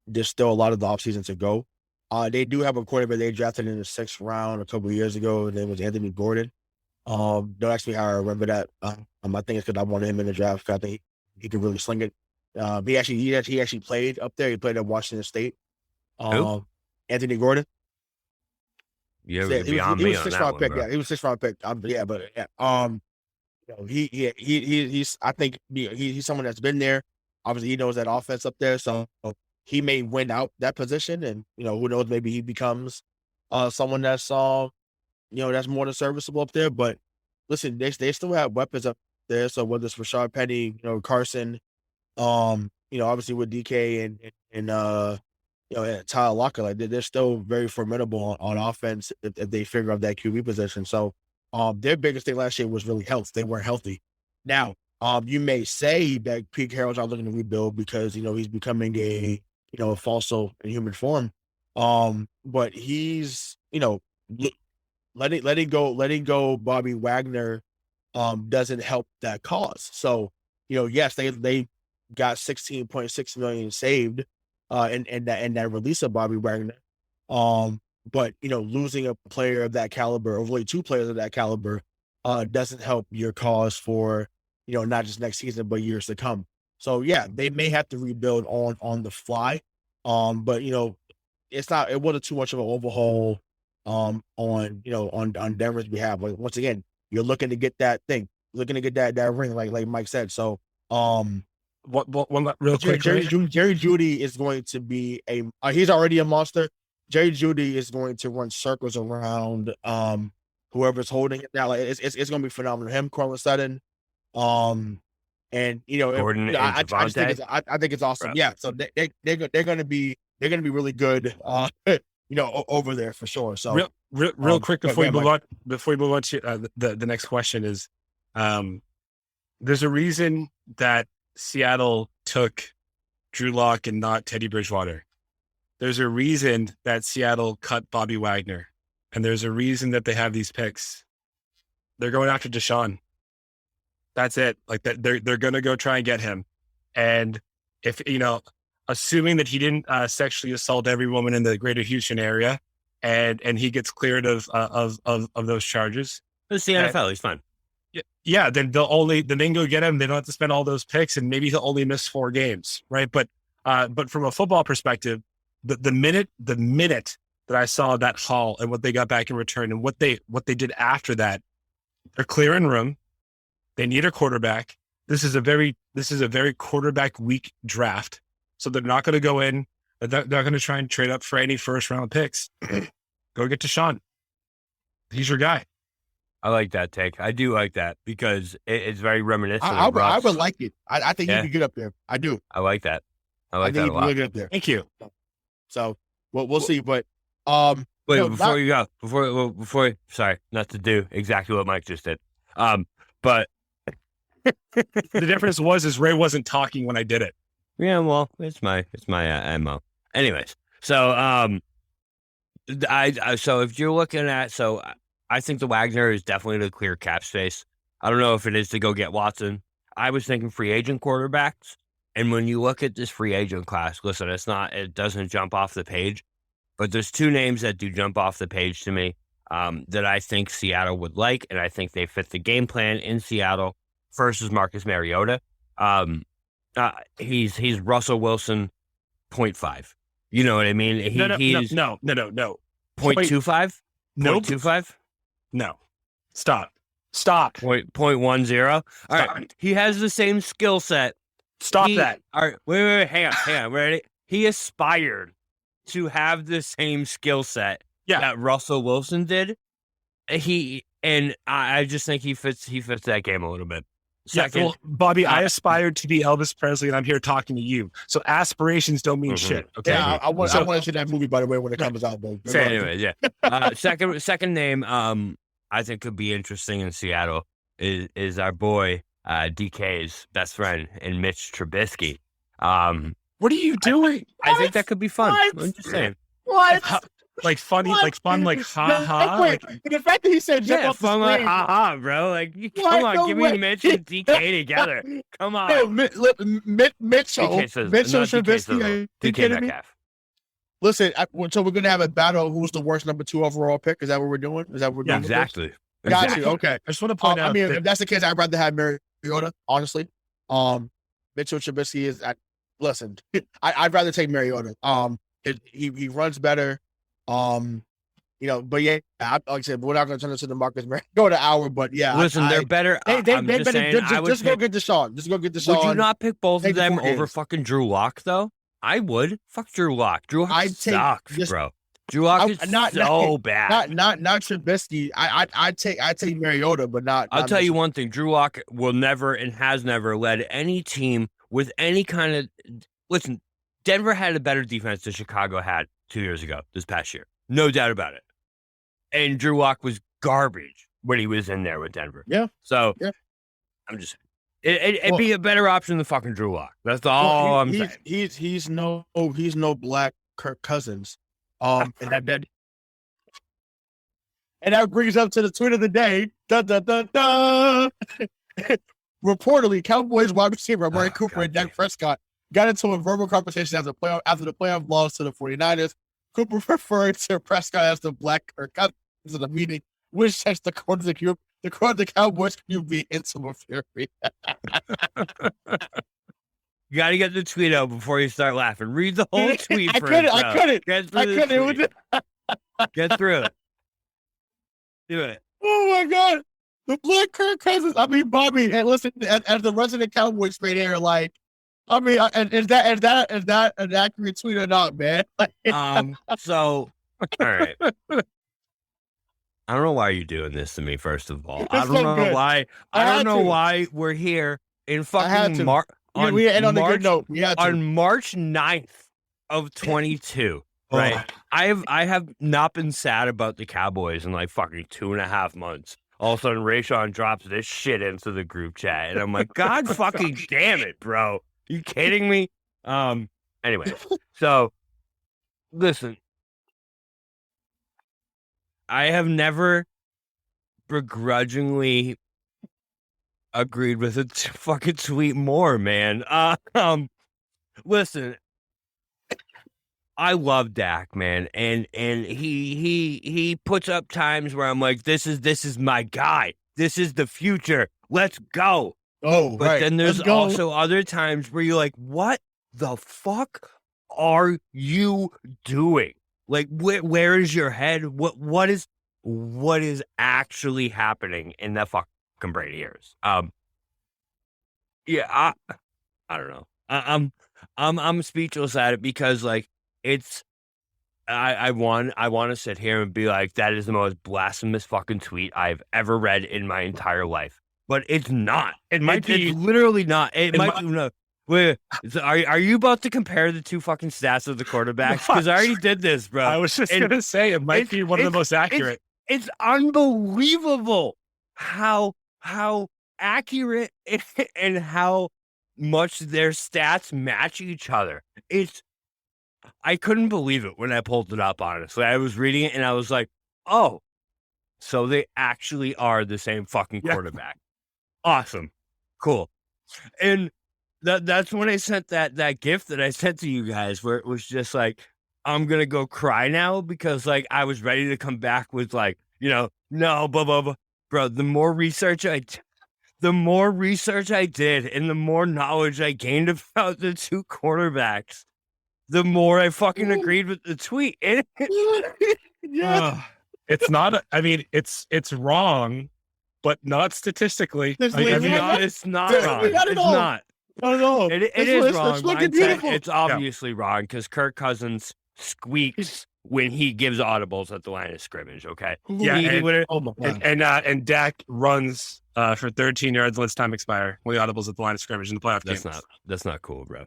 Speaker 4: there's still a lot of the offseason to go. They do have a quarterback they drafted in the 6th round a couple of years ago. His name was Anthony Gordon. Don't ask me how I remember that. I think it's because I wanted him in the draft. I think he could really sling it. He actually played up there. He played at Washington State. Anthony Gordon.
Speaker 5: Yeah,
Speaker 4: he was 6th round pick. Yeah, he was 6th round pick. He's. I think he's someone that's been there. Obviously, he knows that offense up there, so he may win out that position, and who knows, maybe he becomes someone that's that's more than serviceable up there. But listen, they still have weapons up there. So whether it's Rashad Penny, Carson, obviously with DK and Tyler Lockett, like they're still very formidable on offense if they figure out that QB position. So their biggest thing last year was really health. They weren't healthy. Now, you may say that Pete Carroll's not looking to rebuild because he's becoming a fossil in human form. But he's letting go Bobby Wagner doesn't help that cause. So yes, they got $16.6 million saved in that release of Bobby Wagner. But losing a player of that caliber, or really 2 players of that caliber, doesn't help your cause for not just next season but years to come. So yeah, they may have to rebuild on the fly. But it wasn't too much of an overhaul on Denver's behalf. But once again, you're looking to get that ring, like Mike said. So
Speaker 6: one real quick,
Speaker 4: Jerry Jeudy is going to be he's already a monster. Jerry Jeudy is going to run circles around whoever's holding it now. Like it's going to be phenomenal. Him, Cortland Sutton, and
Speaker 5: Gordon,
Speaker 4: I think it's awesome. Bro. Yeah, so they're going to be really good. Over there for sure. So
Speaker 6: real quick before we move on to the next question is, there's a reason that Seattle took Drew Lock and not Teddy Bridgewater. There's a reason that Seattle cut Bobby Wagner, and there's a reason that they have these picks. They're going after Deshaun. That's it. Like that, they're going to go try and get him. And if assuming that he didn't sexually assault every woman in the greater Houston area, and he gets cleared of those charges,
Speaker 5: it's the NFL. He's fine.
Speaker 6: Yeah, then they can go get him. They don't have to spend all those picks, and maybe he'll only miss 4 games, right? But from a football perspective, the minute that I saw that haul and what they got back in return and what they did after that, they're clearing room. They need a quarterback. This is a very quarterback weak draft. So they're not going to go in. They're not going to try and trade up for any 1st-round picks. Go get Deshaun. He's your guy.
Speaker 5: I like that take. I do like that because it's very reminiscent.
Speaker 4: I would like it. I think he'd be good up there. I do.
Speaker 5: I like that. I like that a lot.
Speaker 4: Really good up there.
Speaker 6: Thank you.
Speaker 4: So we'll see. But
Speaker 5: wait, before you go, before sorry, not to do exactly what Mike just did. But
Speaker 6: the difference is Ray wasn't talking when I did it.
Speaker 5: Yeah, well, it's my MO. Anyways, so so if you're looking at, I think the Wagner is definitely the clear cap space. I don't know if it is to go get Watson. I was thinking free agent quarterbacks, and when you look at this free agent class, listen, it doesn't jump off the page, but there's 2 names that do jump off the page to me that I think Seattle would like, and I think they fit the game plan in Seattle. First is Marcus Mariota. He's Russell Wilson 0.5. You know what I mean?
Speaker 6: No.
Speaker 5: 0.25?
Speaker 6: Nope.
Speaker 5: 0.25?
Speaker 6: No. Stop.
Speaker 5: 0.10? All right. He has the same skill set.
Speaker 6: Stop that.
Speaker 5: All right. Wait. Hang on. Ready? He aspired to have the same skill set that Russell Wilson did. I just think he fits that game a little bit.
Speaker 6: Second, Bobby, I aspired to be Elvis Presley, and I'm here talking to you. So aspirations don't mean shit. Okay.
Speaker 4: Yeah, I want to see that movie, by the way, when it comes out. Though.
Speaker 5: So anyways, yeah. Second name, I think could be interesting in Seattle. is our boy DK's best friend and Mitch Trubisky.
Speaker 6: What are you doing?
Speaker 5: I think that could be fun.
Speaker 4: What?
Speaker 5: I'm just saying.
Speaker 4: What?
Speaker 6: Like funny,
Speaker 4: What?
Speaker 6: like fun, like ha ha.
Speaker 4: Wait, the fact that he said jump
Speaker 5: Yeah,
Speaker 4: off the
Speaker 5: fun like
Speaker 4: screen.
Speaker 5: haha, bro. Like,
Speaker 4: What?
Speaker 5: come on,
Speaker 4: No
Speaker 5: give
Speaker 4: way.
Speaker 5: me Mitch and DK together. Come on.
Speaker 4: No, Mitchell,
Speaker 5: DK says,
Speaker 4: Mitchell
Speaker 5: not DK
Speaker 4: Trubisky.
Speaker 5: Sizzle,
Speaker 4: Are you
Speaker 5: DK
Speaker 4: kidding me?
Speaker 5: Metcalf.
Speaker 4: Listen, so we're gonna have a battle of who's the worst number 2 overall pick. Is that what we're doing? Is that what we're doing?
Speaker 5: Exactly.
Speaker 4: Got
Speaker 5: Exactly.
Speaker 4: you. Okay.
Speaker 6: I just want to point out.
Speaker 4: I mean,
Speaker 6: that-
Speaker 4: if that's the case, I'd rather have Mariota. Honestly, Mitchell Trubisky is. Listen, I'd rather take Mariota. He runs better. But yeah, like I said, we're not going to turn this into Marcus Mariota hour. But yeah,
Speaker 5: Listen, they're better.
Speaker 4: They
Speaker 5: I'm
Speaker 4: better.
Speaker 5: just saying, I would
Speaker 4: Just go
Speaker 5: pick,
Speaker 4: get Deshaun. Just go get Deshaun.
Speaker 5: would you not pick both of
Speaker 4: Take the
Speaker 5: them
Speaker 4: 4
Speaker 5: over
Speaker 4: games.
Speaker 5: fucking Drew Lock though? I would. Fuck Drew Lock. Drew Lock
Speaker 4: I'd take
Speaker 5: sucks,
Speaker 4: just-
Speaker 5: bro. Drew Lock is
Speaker 4: not
Speaker 5: bad.
Speaker 4: Not Trubisky. I'd take Mariota, but not.
Speaker 5: I'll
Speaker 4: not
Speaker 5: tell you
Speaker 4: Mitchell.
Speaker 5: one thing. Drew Lock will never and has never led any team with any kind of. Listen, Denver had a better defense than Chicago had 2 years ago, this past year. No doubt about it. And Drew Lock was garbage when he was in there with Denver.
Speaker 4: Yeah.
Speaker 5: So,
Speaker 4: Yeah.
Speaker 5: I'm just. It'd be a better option than fucking Drew Lock. That's all I'm saying.
Speaker 4: He's no black Kirk Cousins. And that brings up to the tweet of the day. Dun, dun, dun, dun. Reportedly, Cowboys wide receiver Amari Cooper
Speaker 5: God
Speaker 4: and Dak Prescott got into a verbal conversation after the playoff loss to the 49ers. Cooper referred to Prescott as the black Kirk Cousins in the meeting, which sets the Cowboys QB into a fury.
Speaker 5: You got to get the tweet out before you start laughing. Read the whole tweet
Speaker 4: I
Speaker 5: first,
Speaker 4: couldn't.
Speaker 5: Get through the tweet. Get through it. Do it.
Speaker 4: Oh my God. The black Kirk Cousins. I mean, Bobby, and listen, as the resident Cowboys fan here, like, I mean, is that an accurate tweet or not, man?
Speaker 5: So, all right. I don't know why you're doing this to me, first of all. I
Speaker 4: It's
Speaker 5: don't
Speaker 4: so
Speaker 5: know
Speaker 4: good.
Speaker 5: why.
Speaker 4: I
Speaker 5: I
Speaker 4: had
Speaker 5: don't know
Speaker 4: to.
Speaker 5: why we're here in
Speaker 4: had
Speaker 5: fucking
Speaker 4: to.
Speaker 5: March.
Speaker 4: We end on a good note. We had to.
Speaker 5: On March 9th of 22, right? I have not been sad about the Cowboys in like fucking 2.5 months. All of a sudden, Rayshawn drops this shit into the group chat, and I'm like, God fucking damn it, bro! You kidding me? Anyway, so listen, I have never begrudgingly agreed with a fucking tweet more, man. Listen, I love Dak, man, and he puts up times where I'm like, this is my guy. This is the future. Let's go.
Speaker 4: Oh,
Speaker 5: But
Speaker 4: right.
Speaker 5: then there's
Speaker 4: Let's go.
Speaker 5: also other times where you're like, what the fuck are you doing? Like, where is your head? What is actually happening in the fucking Brady years? Yeah, I don't know. I'm speechless at it because like it's. I want to sit here and be like, that is the most blasphemous fucking tweet I've ever read in my entire life. But it's not.
Speaker 6: It might be.
Speaker 5: It's literally not. It might
Speaker 6: might-
Speaker 5: be. No. Wait, are you about to compare the two fucking stats of the quarterbacks? Because I already did this, bro.
Speaker 6: I was just
Speaker 5: And
Speaker 6: gonna say it might
Speaker 5: it's-
Speaker 6: be one of the
Speaker 5: it's-
Speaker 6: most accurate.
Speaker 5: It's unbelievable how accurate and how much their stats match each other. I couldn't believe it when I pulled it up, honestly. I was reading it and I was like, oh, so they actually are the same fucking
Speaker 6: Yeah.
Speaker 5: quarterback. Awesome. Cool. And that's when I sent that gift that I sent to you guys where it was just like, I'm going to go cry now because like I was ready to come back with like, no, blah, blah, blah. Bro, the more research I did and the more knowledge I gained about the two quarterbacks, the more I fucking agreed with the tweet. And
Speaker 4: Yeah.
Speaker 6: It's not. I mean, it's wrong, but not statistically.
Speaker 4: There's
Speaker 6: I
Speaker 4: It's
Speaker 6: mean,
Speaker 4: not-
Speaker 5: it's not
Speaker 4: Dude,
Speaker 5: wrong.
Speaker 4: we got it
Speaker 5: It's
Speaker 4: all.
Speaker 5: not.
Speaker 4: I don't know.
Speaker 5: It
Speaker 4: It's-
Speaker 5: is
Speaker 4: it's
Speaker 5: wrong.
Speaker 4: fucking
Speaker 5: Mindset,
Speaker 4: beautiful.
Speaker 5: it's obviously wrong because Kirk Cousins squeaks when he gives audibles at the line of scrimmage. Okay.
Speaker 6: Yeah,
Speaker 5: He
Speaker 6: and-
Speaker 5: literally-
Speaker 4: Oh my God.
Speaker 6: and Dak runs for 13 yards, lets time expire when the audibles at the line of scrimmage in the playoff game.
Speaker 5: that's not cool, bro.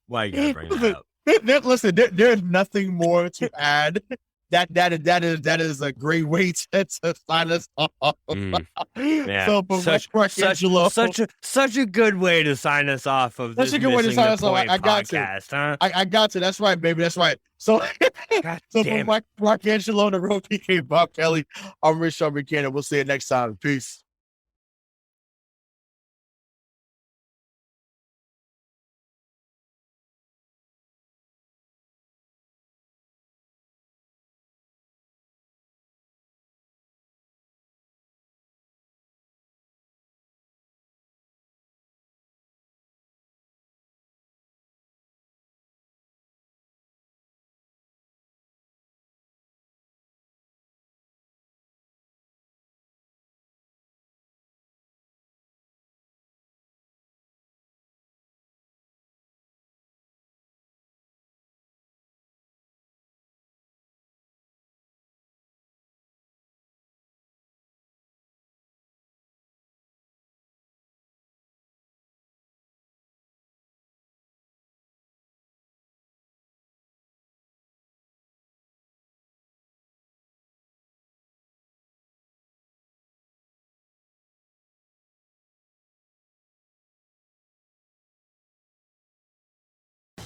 Speaker 5: Why you gotta bring that up?
Speaker 4: Listen, there's nothing more to add that is a great way to sign us off.
Speaker 5: Yeah.
Speaker 4: So, but
Speaker 5: such a good way to sign us off of this.
Speaker 4: Such a good way to sign us off. I got
Speaker 5: podcast,
Speaker 4: to.
Speaker 5: huh?
Speaker 4: I got to. That's right, baby. That's right. So, for Mark Angelo and the Road PK Bob Kelly, I'm Rich Sean Buchanan. We'll see you next time. Peace.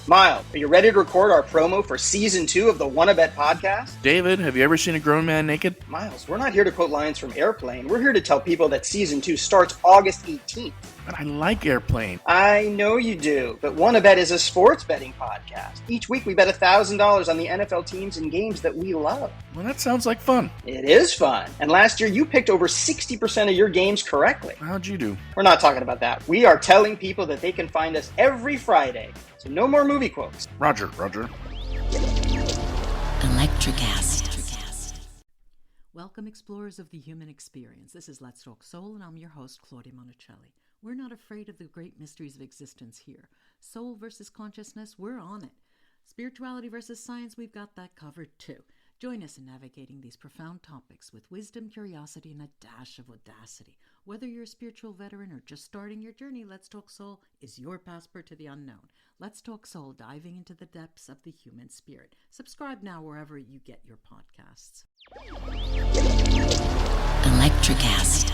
Speaker 1: Miles, are you ready to record our promo for Season 2 of the Wanna Bet podcast?
Speaker 7: David, have you ever seen a grown man naked?
Speaker 1: Miles, we're not here to quote lines from Airplane. We're here to tell people that Season 2 starts August 18th.
Speaker 7: But I like Airplane.
Speaker 1: I know you do, but Wanna Bet is a sports betting podcast. Each week we bet $1,000 on the NFL teams and games that we love.
Speaker 7: Well, that sounds like fun.
Speaker 1: It is fun. And last year you picked over 60% of your games correctly.
Speaker 7: How'd you do?
Speaker 1: We're not talking about that. We are telling people that they can find us every Friday. So no more movie quotes.
Speaker 7: Roger.
Speaker 8: Electricast. Welcome, explorers of the human experience. This is Let's Talk Soul, and I'm your host, Claudia Monticelli. We're not afraid of the great mysteries of existence here. Soul versus consciousness, we're on it. Spirituality versus science, we've got that covered too. Join us in navigating these profound topics with wisdom, curiosity, and a dash of audacity. Whether you're a spiritual veteran or just starting your journey, Let's Talk Soul is your passport to the unknown. Let's Talk Soul, diving into the depths of the human spirit. Subscribe now wherever you get your podcasts.
Speaker 9: Electricast.